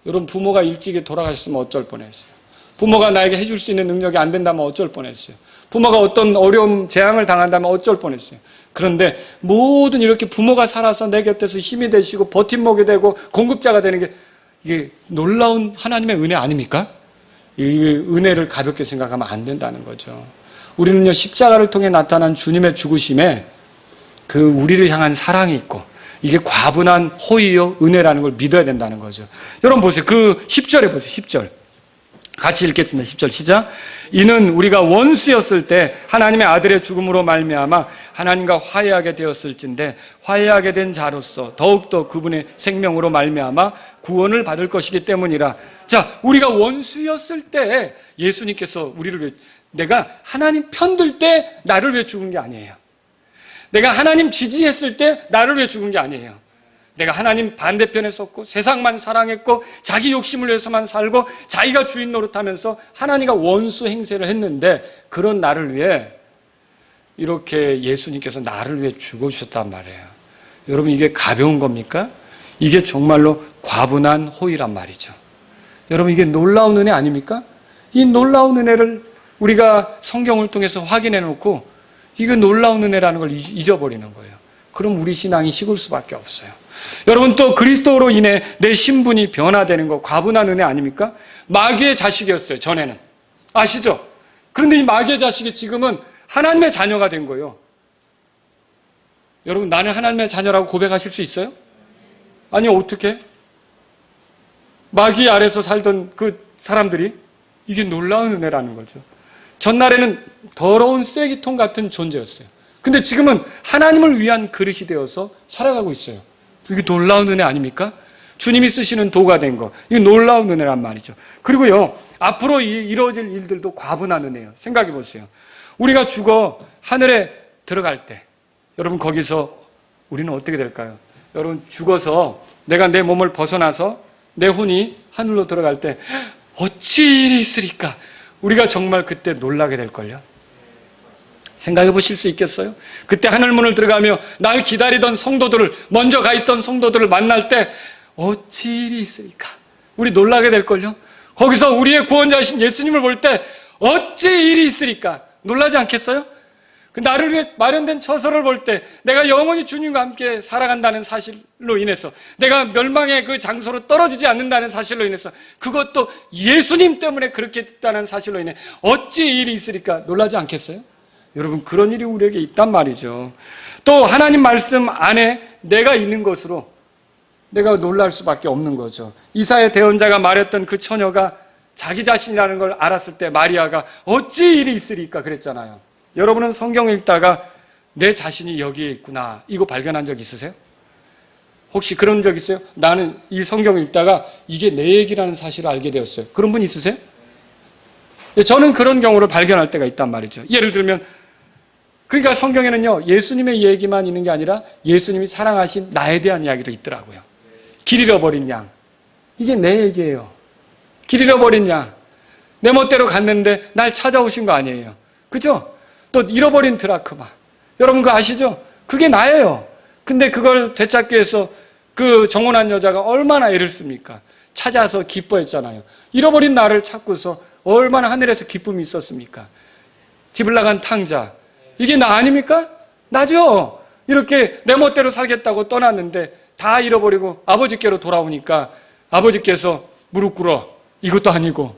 여러분 부모가 일찍이 돌아가셨으면 어쩔 뻔했어요. 부모가 나에게 해줄 수 있는 능력이 안 된다면 어쩔 뻔했어요. 부모가 어떤 어려움, 재앙을 당한다면 어쩔 뻔했어요. 그런데 모든 이렇게 부모가 살아서 내 곁에서 힘이 되시고 버팀목이 되고 공급자가 되는 게, 이게 놀라운 하나님의 은혜 아닙니까? 이 은혜를 가볍게 생각하면 안 된다는 거죠. 우리는요, 십자가를 통해 나타난 주님의 죽으심에 그 우리를 향한 사랑이 있고, 이게 과분한 호의요 은혜라는 걸 믿어야 된다는 거죠. 여러분 보세요. 그 10절에 보세요. 10절. 같이 읽겠습니다. 10절 시작. 이는 우리가 원수였을 때 하나님의 아들의 죽음으로 말미암아 하나님과 화해하게 되었을진데, 화해하게 된 자로서 더욱더 그분의 생명으로 말미암아 구원을 받을 것이기 때문이라. 자, 우리가 원수였을 때 예수님께서 우리를 위해, 내가 하나님 편들 때 나를 위해 죽은 게 아니에요. 내가 하나님 지지했을 때 나를 위해 죽은 게 아니에요. 내가 하나님 반대편에 섰고 세상만 사랑했고 자기 욕심을 위해서만 살고 자기가 주인 노릇하면서 하나님과 원수 행세를 했는데, 그런 나를 위해 이렇게 예수님께서 나를 위해 죽어주셨단 말이에요. 여러분 이게 가벼운 겁니까? 이게 정말로 과분한 호의란 말이죠. 여러분 이게 놀라운 은혜 아닙니까? 이 놀라운 은혜를 우리가 성경을 통해서 확인해 놓고 이게 놀라운 은혜라는 걸 잊어버리는 거예요. 그럼 우리 신앙이 식을 수밖에 없어요. 여러분 또 그리스도로 인해 내 신분이 변화되는 거 과분한 은혜 아닙니까? 마귀의 자식이었어요, 전에는. 아시죠? 그런데 이 마귀의 자식이 지금은 하나님의 자녀가 된 거예요. 여러분 나는 하나님의 자녀라고 고백하실 수 있어요? 아니 어떻게? 마귀 아래서 살던 그 사람들이, 이게 놀라운 은혜라는 거죠. 전날에는 더러운 쓰레기통 같은 존재였어요. 근데 지금은 하나님을 위한 그릇이 되어서 살아가고 있어요. 이게 놀라운 은혜 아닙니까? 주님이 쓰시는 도가 된 거. 이게 놀라운 은혜란 말이죠. 그리고요, 앞으로 이루어질 일들도 과분한 은혜예요. 생각해 보세요. 우리가 죽어 하늘에 들어갈 때, 여러분 거기서 우리는 어떻게 될까요? 여러분 죽어서 내가 내 몸을 벗어나서 내 혼이 하늘로 들어갈 때 어찌 일이 있으리까? 우리가 정말 그때 놀라게 될걸요. 생각해 보실 수 있겠어요? 그때 하늘문을 들어가며 날 기다리던 성도들을, 먼저 가 있던 성도들을 만날 때 어찌 일이 있으리까? 우리 놀라게 될걸요? 거기서 우리의 구원자이신 예수님을 볼 때 어찌 일이 있으리까? 놀라지 않겠어요? 그 나를 위해 마련된 처소를 볼 때 내가 영원히 주님과 함께 살아간다는 사실로 인해서, 내가 멸망의 그 장소로 떨어지지 않는다는 사실로 인해서, 그것도 예수님 때문에 그렇게 됐다는 사실로 인해 어찌 일이 있으리까? 놀라지 않겠어요? 여러분 그런 일이 우리에게 있단 말이죠. 또 하나님 말씀 안에 내가 있는 것으로 내가 놀랄 수밖에 없는 거죠. 이사야 대언자가 말했던 그 처녀가 자기 자신이라는 걸 알았을 때 마리아가 어찌 일이 있으리까 그랬잖아요. 여러분은 성경 읽다가 내 자신이 여기에 있구나 이거 발견한 적 있으세요? 혹시 그런 적 있어요? 나는 이 성경 읽다가 이게 내 얘기라는 사실을 알게 되었어요. 그런 분 있으세요? 저는 그런 경우를 발견할 때가 있단 말이죠. 예를 들면, 그러니까 성경에는요, 예수님의 얘기만 있는 게 아니라 예수님이 사랑하신 나에 대한 이야기도 있더라고요. 길 잃어버린 양. 이게 내 얘기예요. 길 잃어버린 양. 내 멋대로 갔는데 날 찾아오신 거 아니에요. 그죠? 또 잃어버린 드라크마. 여러분 그거 아시죠? 그게 나예요. 근데 그걸 되찾기 위해서 그 정혼한 여자가 얼마나 애를 씁니까? 찾아서 기뻐했잖아요. 잃어버린 나를 찾고서 얼마나 하늘에서 기쁨이 있었습니까? 집을 나간 탕자, 이게 나 아닙니까? 나죠. 이렇게 내 멋대로 살겠다고 떠났는데 다 잃어버리고 아버지께로 돌아오니까 아버지께서 무릎 꿇어, 이것도 아니고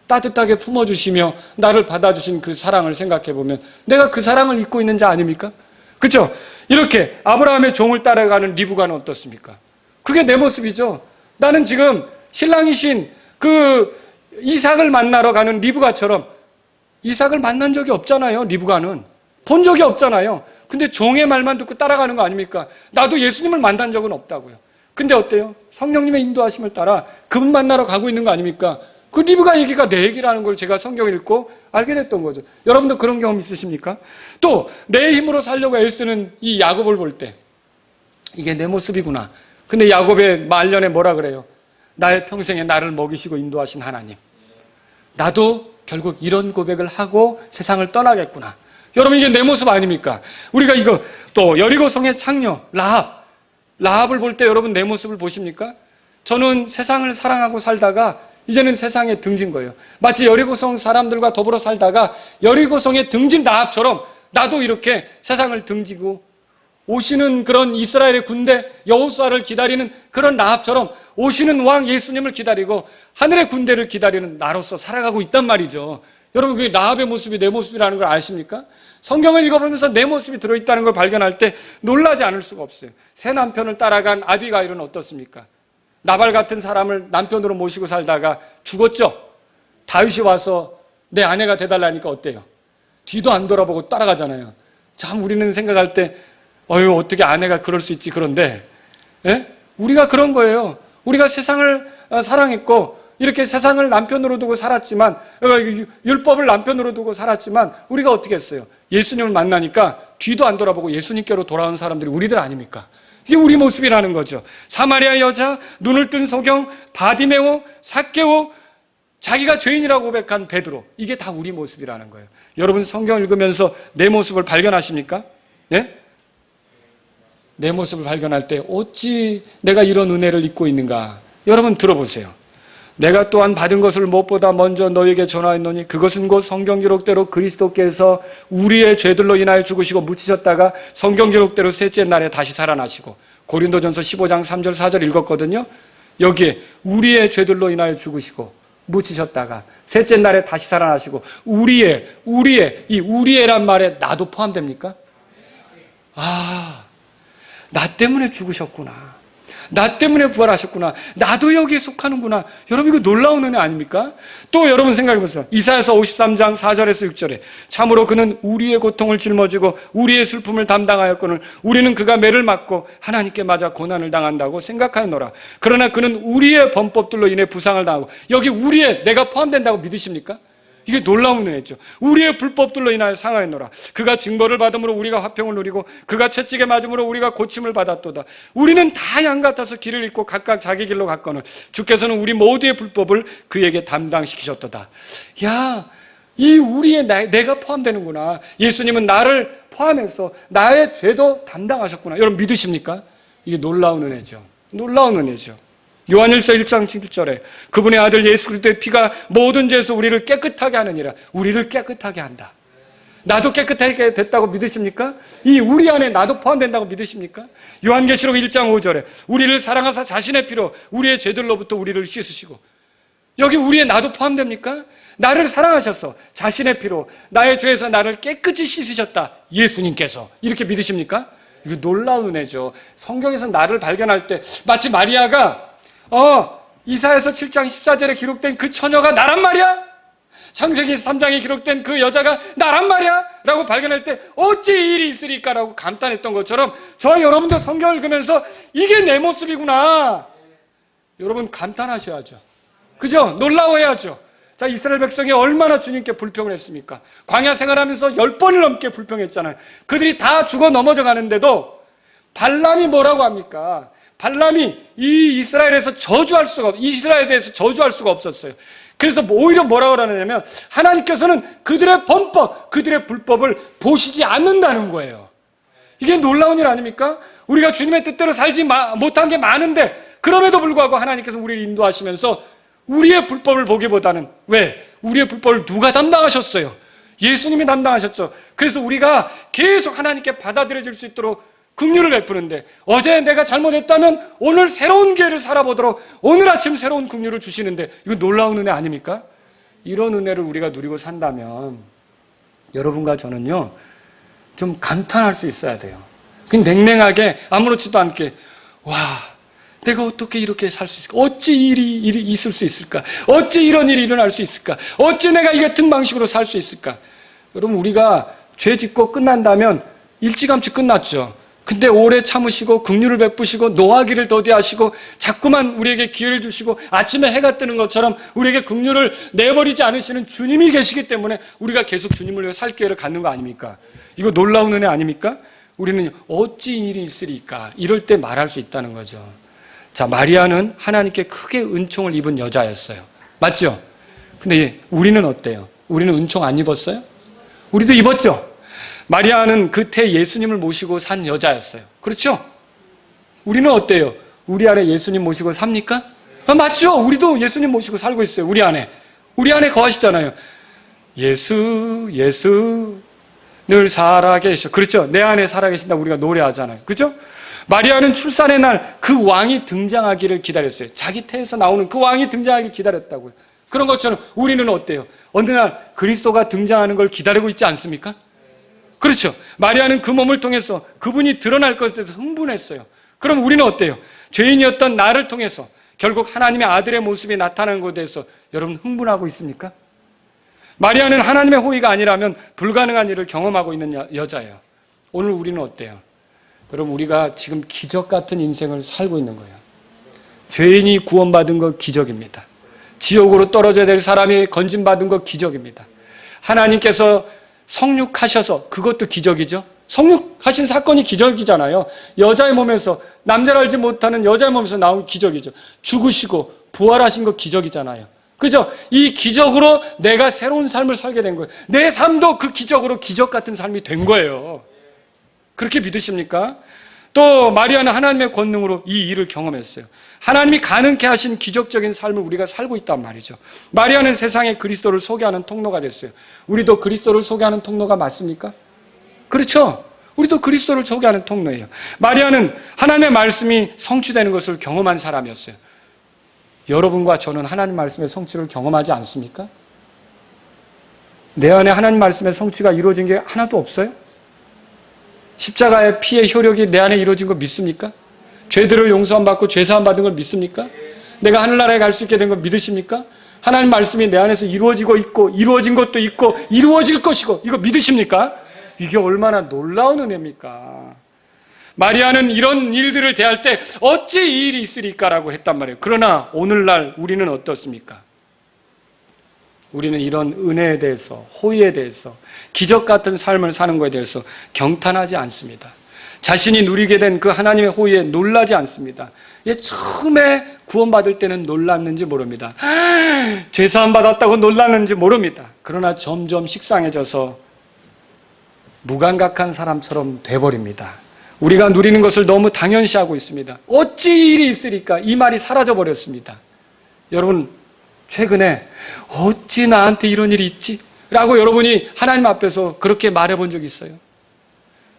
따뜻하게 품어주시며 나를 받아주신 그 사랑을 생각해보면 내가 그 사랑을 잊고 있는 자 아닙니까? 그렇죠? 이렇게 아브라함의 종을 따라가는 리브가는 어떻습니까? 그게 내 모습이죠. 나는 지금 신랑이신 그 이삭을 만나러 가는 리브가처럼, 이삭을 만난 적이 없잖아요. 리브가는 본 적이 없잖아요. 근데 종의 말만 듣고 따라가는 거 아닙니까? 나도 예수님을 만난 적은 없다고요. 근데 어때요? 성령님의 인도하심을 따라 그분 만나러 가고 있는 거 아닙니까? 그 리브가 얘기가 내 얘기라는 걸 제가 성경을 읽고 알게 됐던 거죠. 여러분도 그런 경험 있으십니까? 또 내 힘으로 살려고 애쓰는 이 야곱을 볼 때 이게 내 모습이구나. 근데 야곱의 말년에 뭐라 그래요? 나의 평생에 나를 먹이시고 인도하신 하나님, 나도 결국 이런 고백을 하고 세상을 떠나겠구나. 여러분, 이게 내 모습 아닙니까? 우리가 이거 또 여리고성의 창녀 라합을 볼 때 여러분 내 모습을 보십니까? 저는 세상을 사랑하고 살다가 이제는 세상에 등진 거예요. 마치 여리고성 사람들과 더불어 살다가 여리고성에 등진 라합처럼 나도 이렇게 세상을 등지고 오시는 그런 이스라엘의 군대 여호수아를 기다리는 그런 라합처럼 오시는 왕 예수님을 기다리고 하늘의 군대를 기다리는 나로서 살아가고 있단 말이죠. 여러분, 그게 라합의 모습이 내 모습이라는 걸 아십니까? 성경을 읽어보면서 내 모습이 들어있다는 걸 발견할 때 놀라지 않을 수가 없어요. 새 남편을 따라간 아비가일은 어떻습니까? 나발 같은 사람을 남편으로 모시고 살다가 죽었죠. 다윗이 와서 내 아내가 돼달라니까 어때요? 뒤도 안 돌아보고 따라가잖아요. 참 우리는 생각할 때 어떻게 아내가 그럴 수 있지. 그런데 우리가 그런 거예요. 우리가 세상을 사랑했고 이렇게 세상을 남편으로 두고 살았지만, 율법을 남편으로 두고 살았지만 우리가 어떻게 했어요? 예수님을 만나니까 뒤도 안 돌아보고 예수님께로 돌아온 사람들이 우리들 아닙니까? 이게 우리 모습이라는 거죠. 사마리아 여자, 눈을 뜬 소경, 바디메오, 삭개오, 자기가 죄인이라고 고백한 베드로, 이게 다 우리 모습이라는 거예요. 여러분, 성경 읽으면서 내 모습을 발견하십니까? 예? 내 모습을 발견할 때 어찌 내가 이런 은혜를 입고 있는가? 여러분 들어보세요. 내가 또한 받은 것을 무엇보다 먼저 너에게 전하였노니 그것은 곧 성경 기록대로 그리스도께서 우리의 죄들로 인하여 죽으시고 묻히셨다가 성경 기록대로 셋째 날에 다시 살아나시고, 고린도전서 15장 3절 4절 읽었거든요. 여기에 우리의 죄들로 인하여 죽으시고 묻히셨다가 셋째 날에 다시 살아나시고, 우리의 이 우리의란 말에 나도 포함됩니까? 나 때문에 죽으셨구나. 나 때문에 부활하셨구나. 나도 여기에 속하는구나. 여러분, 이거 놀라운 은혜 아닙니까? 또 여러분 생각해 보세요. 이사야서 53장 4절에서 6절에 참으로 그는 우리의 고통을 짊어지고 우리의 슬픔을 담당하였거늘 우리는 그가 매를 맞고 하나님께 맞아 고난을 당한다고 생각하였노라. 그러나 그는 우리의 범법들로 인해 부상을 당하고, 여기 우리의 내가 포함된다고 믿으십니까? 이게 놀라운 은혜죠. 우리의 불법들로 인하여 상하였노라. 그가 징벌을 받음으로 우리가 화평을 누리고 그가 채찍에 맞음으로 우리가 고침을 받았도다. 우리는 다 양 같아서 길을 잃고 각각 자기 길로 갔거늘 주께서는 우리 모두의 불법을 그에게 담당시키셨도다. 야, 이 우리의 내가 포함되는구나. 예수님은 나를 포함해서 나의 죄도 담당하셨구나. 여러분 믿으십니까? 이게 놀라운 은혜죠. 놀라운 은혜죠. 요한일서 1장 7절에 그분의 아들 예수 그리스도의 피가 모든 죄에서 우리를 깨끗하게 하느니라. 우리를 깨끗하게 한다. 나도 깨끗하게 됐다고 믿으십니까? 이 우리 안에 나도 포함된다고 믿으십니까? 요한계시록 1장 5절에 우리를 사랑하사 자신의 피로 우리의 죄들로부터 우리를 씻으시고, 여기 우리의 나도 포함됩니까? 나를 사랑하셔서 자신의 피로 나의 죄에서 나를 깨끗이 씻으셨다. 예수님께서. 이렇게 믿으십니까? 이거 놀라운 은혜죠. 성경에서 나를 발견할 때 마치 마리아가 이사야서 7장 14절에 기록된 그 처녀가 나란 말이야? 창세기 3장에 기록된 그 여자가 나란 말이야? 라고 발견할 때 어찌 이 일이 있으리까라고 감탄했던 것처럼 저와 여러분도 성경을 읽으면서 이게 내 모습이구나. 여러분 감탄하셔야죠. 그죠? 놀라워야죠. 자, 이스라엘 백성이 얼마나 주님께 불평을 했습니까? 광야 생활하면서 10번을 넘게 불평했잖아요. 그들이 다 죽어 넘어져 가는데도 발람이 뭐라고 합니까? 발람이 이 이스라엘에서 저주할 수가 이스라엘에 대해서 저주할 수가 없었어요. 그래서 오히려 뭐라고 하느냐면 하나님께서는 그들의 범법, 그들의 불법을 보시지 않는다는 거예요. 이게 놀라운 일 아닙니까? 우리가 주님의 뜻대로 살지 못한 게 많은데 그럼에도 불구하고 하나님께서 우리를 인도하시면서 우리의 불법을 보기보다는 왜? 우리의 불법을 누가 담당하셨어요? 예수님이 담당하셨죠. 그래서 우리가 계속 하나님께 받아들여질 수 있도록 긍휼을 베푸는데 어제 내가 잘못했다면 오늘 새로운 기회를 살아보도록 오늘 아침 새로운 긍휼을 주시는데 이거 놀라운 은혜 아닙니까? 이런 은혜를 우리가 누리고 산다면 여러분과 저는요 좀 감탄할 수 있어야 돼요. 그냥 냉랭하게 아무렇지도 않게 와 내가 어떻게 이렇게 살 수 있을까? 어찌 일이 있을 수 있을까? 어찌 이런 일이 일어날 수 있을까? 어찌 내가 이 같은 방식으로 살 수 있을까? 여러분 우리가 죄 짓고 끝난다면 일찌감치 끝났죠. 근데 오래 참으시고 긍휼을 베푸시고 노하기를 더디하시고 자꾸만 우리에게 기회를 주시고 아침에 해가 뜨는 것처럼 우리에게 긍휼을 내버리지 않으시는 주님이 계시기 때문에 우리가 계속 주님을 위해 살 기회를 갖는 거 아닙니까? 이거 놀라운 은혜 아닙니까? 우리는 어찌 일이 있으리까? 이럴 때 말할 수 있다는 거죠. 자, 마리아는 하나님께 크게 은총을 입은 여자였어요. 맞죠? 근데 우리는 어때요? 우리는 은총 안 입었어요? 우리도 입었죠? 마리아는 그때 예수님을 모시고 산 여자였어요. 그렇죠? 우리는 어때요? 우리 안에 예수님 모시고 삽니까? 맞죠? 우리도 예수님 모시고 살고 있어요. 우리 안에 거하시잖아요. 예수 늘 살아계셔. 그렇죠? 내 안에 살아계신다 우리가 노래하잖아요. 그렇죠? 마리아는 출산의 날 그 왕이 등장하기를 기다렸어요. 자기 태에서 나오는 그 왕이 등장하기를 기다렸다고요. 그런 것처럼 우리는 어때요? 어느 날 그리스도가 등장하는 걸 기다리고 있지 않습니까? 그렇죠. 마리아는 그 몸을 통해서 그분이 드러날 것에 대해서 흥분했어요. 그럼 우리는 어때요? 죄인이었던 나를 통해서 결국 하나님의 아들의 모습이 나타나는 것에 대해서 여러분 흥분하고 있습니까? 마리아는 하나님의 호의가 아니라면 불가능한 일을 경험하고 있는 여자예요. 오늘 우리는 어때요? 여러분 우리가 지금 기적 같은 인생을 살고 있는 거예요. 죄인이 구원받은 거 기적입니다. 지옥으로 떨어져야 될 사람이 건진받은 거 기적입니다. 하나님께서 성육하셔서 그것도 기적이죠. 성육하신 사건이 기적이잖아요. 여자의 몸에서 남자를 알지 못하는 여자의 몸에서 나온 기적이죠. 죽으시고 부활하신 거 기적이잖아요. 그죠? 이 기적으로 내가 새로운 삶을 살게 된 거예요. 내 삶도 그 기적으로 기적 같은 삶이 된 거예요. 그렇게 믿으십니까? 또 마리아는 하나님의 권능으로 이 일을 경험했어요. 하나님이 가능케 하신 기적적인 삶을 우리가 살고 있단 말이죠. 마리아는 세상에 그리스도를 소개하는 통로가 됐어요. 우리도 그리스도를 소개하는 통로가 맞습니까? 그렇죠? 우리도 그리스도를 소개하는 통로예요. 마리아는 하나님의 말씀이 성취되는 것을 경험한 사람이었어요. 여러분과 저는 하나님 말씀의 성취를 경험하지 않습니까? 내 안에 하나님 말씀의 성취가 이루어진 게 하나도 없어요? 십자가의 피의 효력이 내 안에 이루어진 거 믿습니까? 죄들을 용서함 받고 죄사함 받은 걸 믿습니까? 내가 하늘나라에 갈 수 있게 된 걸 믿으십니까? 하나님 말씀이 내 안에서 이루어지고 있고 이루어진 것도 있고 이루어질 것이고 이거 믿으십니까? 이게 얼마나 놀라운 은혜입니까? 마리아는 이런 일들을 대할 때 어찌 이 일이 있으리까라고 했단 말이에요. 그러나 오늘날 우리는 어떻습니까? 우리는 이런 은혜에 대해서 호의에 대해서 기적 같은 삶을 사는 것에 대해서 경탄하지 않습니다. 자신이 누리게 된 그 하나님의 호의에 놀라지 않습니다. 처음에 구원받을 때는 놀랐는지 모릅니다. 죄사함 받았다고 놀랐는지 모릅니다. 그러나 점점 식상해져서 무감각한 사람처럼 돼버립니다. 우리가 누리는 것을 너무 당연시하고 있습니다. 어찌 일이 있으리까? 이 말이 사라져버렸습니다. 여러분 최근에 어찌 나한테 이런 일이 있지? 라고 여러분이 하나님 앞에서 그렇게 말해본 적 있어요?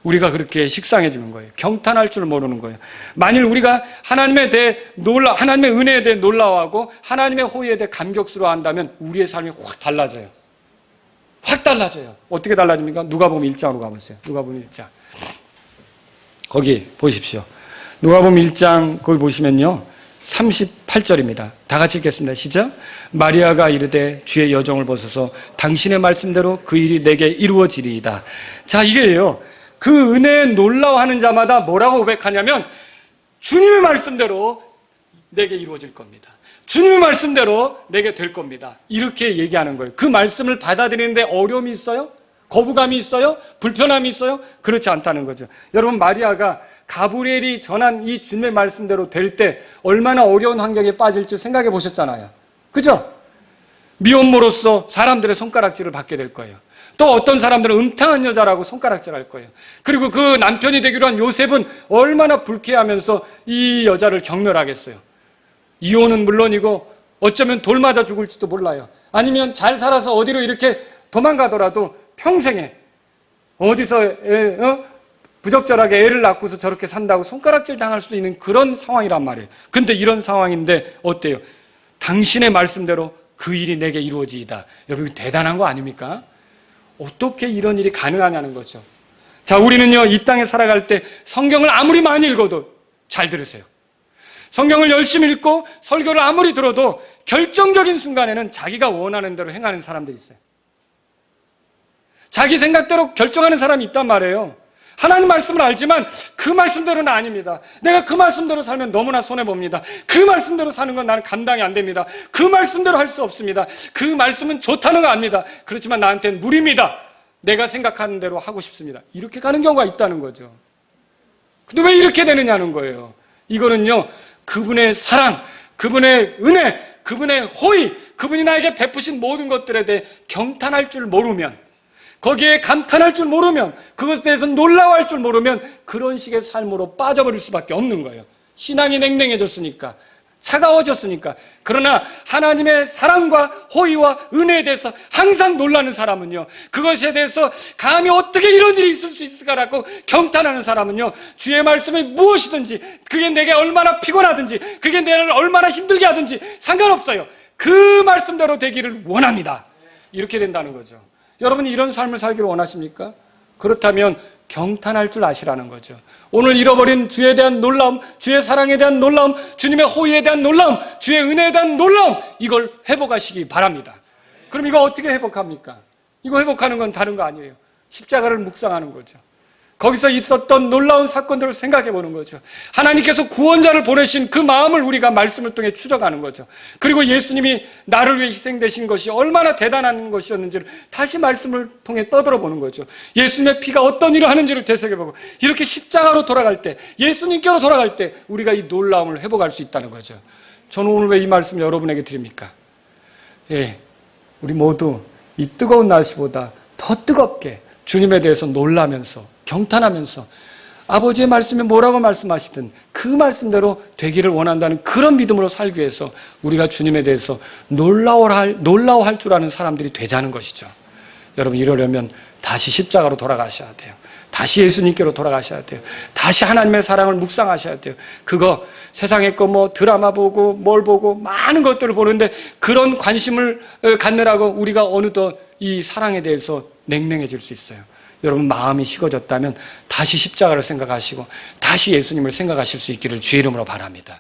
우리가 그렇게 식상해지는 거예요. 경탄할 줄 모르는 거예요. 만일 우리가 하나님의 은혜에 대해 놀라워하고 하나님의 호의에 대해 감격스러워한다면 우리의 삶이 확 달라져요. 확 달라져요. 어떻게 달라집니까? 누가복음 1장으로 가보세요. 누가복음 1장. 거기 보십시오. 누가복음 1장 거기 보시면요. 38절입니다. 다 같이 읽겠습니다. 시작. 마리아가 이르되 주의 여종을 보소서 당신의 말씀대로 그 일이 내게 이루어지리이다. 자, 이게요. 그 은혜에 놀라워하는 자마다 뭐라고 고백하냐면 주님의 말씀대로 내게 이루어질 겁니다. 주님의 말씀대로 내게 될 겁니다. 이렇게 얘기하는 거예요. 그 말씀을 받아들이는데 어려움이 있어요? 거부감이 있어요? 불편함이 있어요? 그렇지 않다는 거죠. 여러분 마리아가 가브리엘이 전한 이 주님의 말씀대로 될 때 얼마나 어려운 환경에 빠질지 생각해 보셨잖아요. 그죠? 미혼모로서 사람들의 손가락질을 받게 될 거예요. 또 어떤 사람들은 음탕한 여자라고 손가락질할 거예요. 그리고 그 남편이 되기로 한 요셉은 얼마나 불쾌하면서 이 여자를 경멸하겠어요. 이혼은 물론이고 어쩌면 돌 맞아 죽을지도 몰라요. 아니면 잘 살아서 어디로 이렇게 도망가더라도 평생에 어디서 부적절하게 애를 낳고서 저렇게 산다고 손가락질 당할 수도 있는 그런 상황이란 말이에요. 근데 이런 상황인데 어때요? 당신의 말씀대로 그 일이 내게 이루어지이다. 여러분 대단한 거 아닙니까? 어떻게 이런 일이 가능하냐는 거죠. 자, 우리는요 이 땅에 살아갈 때 성경을 아무리 많이 읽어도, 잘 들으세요, 성경을 열심히 읽고 설교를 아무리 들어도 결정적인 순간에는 자기가 원하는 대로 행하는 사람들이 있어요. 자기 생각대로 결정하는 사람이 있단 말이에요. 하나님 말씀을 알지만 그 말씀대로는 아닙니다. 내가 그 말씀대로 살면 너무나 손해봅니다. 그 말씀대로 사는 건 나는 감당이 안 됩니다. 그 말씀대로 할 수 없습니다. 그 말씀은 좋다는 거 압니다. 그렇지만 나한테는 무리입니다. 내가 생각하는 대로 하고 싶습니다. 이렇게 가는 경우가 있다는 거죠. 근데 왜 이렇게 되느냐는 거예요. 이거는요 그분의 사랑, 그분의 은혜, 그분의 호의, 그분이 나에게 베푸신 모든 것들에 대해 경탄할 줄 모르면, 거기에 감탄할 줄 모르면, 그것에 대해서 놀라워할 줄 모르면 그런 식의 삶으로 빠져버릴 수밖에 없는 거예요. 신앙이 냉랭해졌으니까, 차가워졌으니까. 그러나 하나님의 사랑과 호의와 은혜에 대해서 항상 놀라는 사람은요, 그것에 대해서 감히 어떻게 이런 일이 있을 수 있을까라고 경탄하는 사람은요, 주의 말씀이 무엇이든지, 그게 내게 얼마나 피곤하든지, 그게 내를 얼마나 힘들게 하든지 상관없어요. 그 말씀대로 되기를 원합니다. 이렇게 된다는 거죠. 여러분이 이런 삶을 살기를 원하십니까? 그렇다면 경탄할 줄 아시라는 거죠. 오늘 잃어버린 주에 대한 놀라움, 주의 사랑에 대한 놀라움, 주님의 호의에 대한 놀라움, 주의 은혜에 대한 놀라움, 이걸 회복하시기 바랍니다. 그럼 이거 어떻게 회복합니까? 이거 회복하는 건 다른 거 아니에요. 십자가를 묵상하는 거죠. 거기서 있었던 놀라운 사건들을 생각해 보는 거죠. 하나님께서 구원자를 보내신 그 마음을 우리가 말씀을 통해 추적하는 거죠. 그리고 예수님이 나를 위해 희생되신 것이 얼마나 대단한 것이었는지를 다시 말씀을 통해 떠들어 보는 거죠. 예수님의 피가 어떤 일을 하는지를 되새겨 보고, 이렇게 십자가로 돌아갈 때, 예수님께로 돌아갈 때 우리가 이 놀라움을 회복할 수 있다는 거죠. 저는 오늘 왜 이 말씀을 여러분에게 드립니까? 우리 모두 이 뜨거운 날씨보다 더 뜨겁게 주님에 대해서 놀라면서, 경탄하면서, 아버지의 말씀에 뭐라고 말씀하시든 그 말씀대로 되기를 원한다는 그런 믿음으로 살기 위해서 우리가 주님에 대해서 놀라워할 줄 아는 사람들이 되자는 것이죠. 여러분, 이러려면 다시 십자가로 돌아가셔야 돼요. 다시 예수님께로 돌아가셔야 돼요. 다시 하나님의 사랑을 묵상하셔야 돼요. 그거 세상에 거 뭐 드라마 보고 뭘 보고 많은 것들을 보는데 그런 관심을 갖느라고 우리가 어느덧 이 사랑에 대해서 냉랭해질 수 있어요. 여러분, 마음이 식어졌다면 다시 십자가를 생각하시고 다시 예수님을 생각하실 수 있기를 주의 이름으로 바랍니다.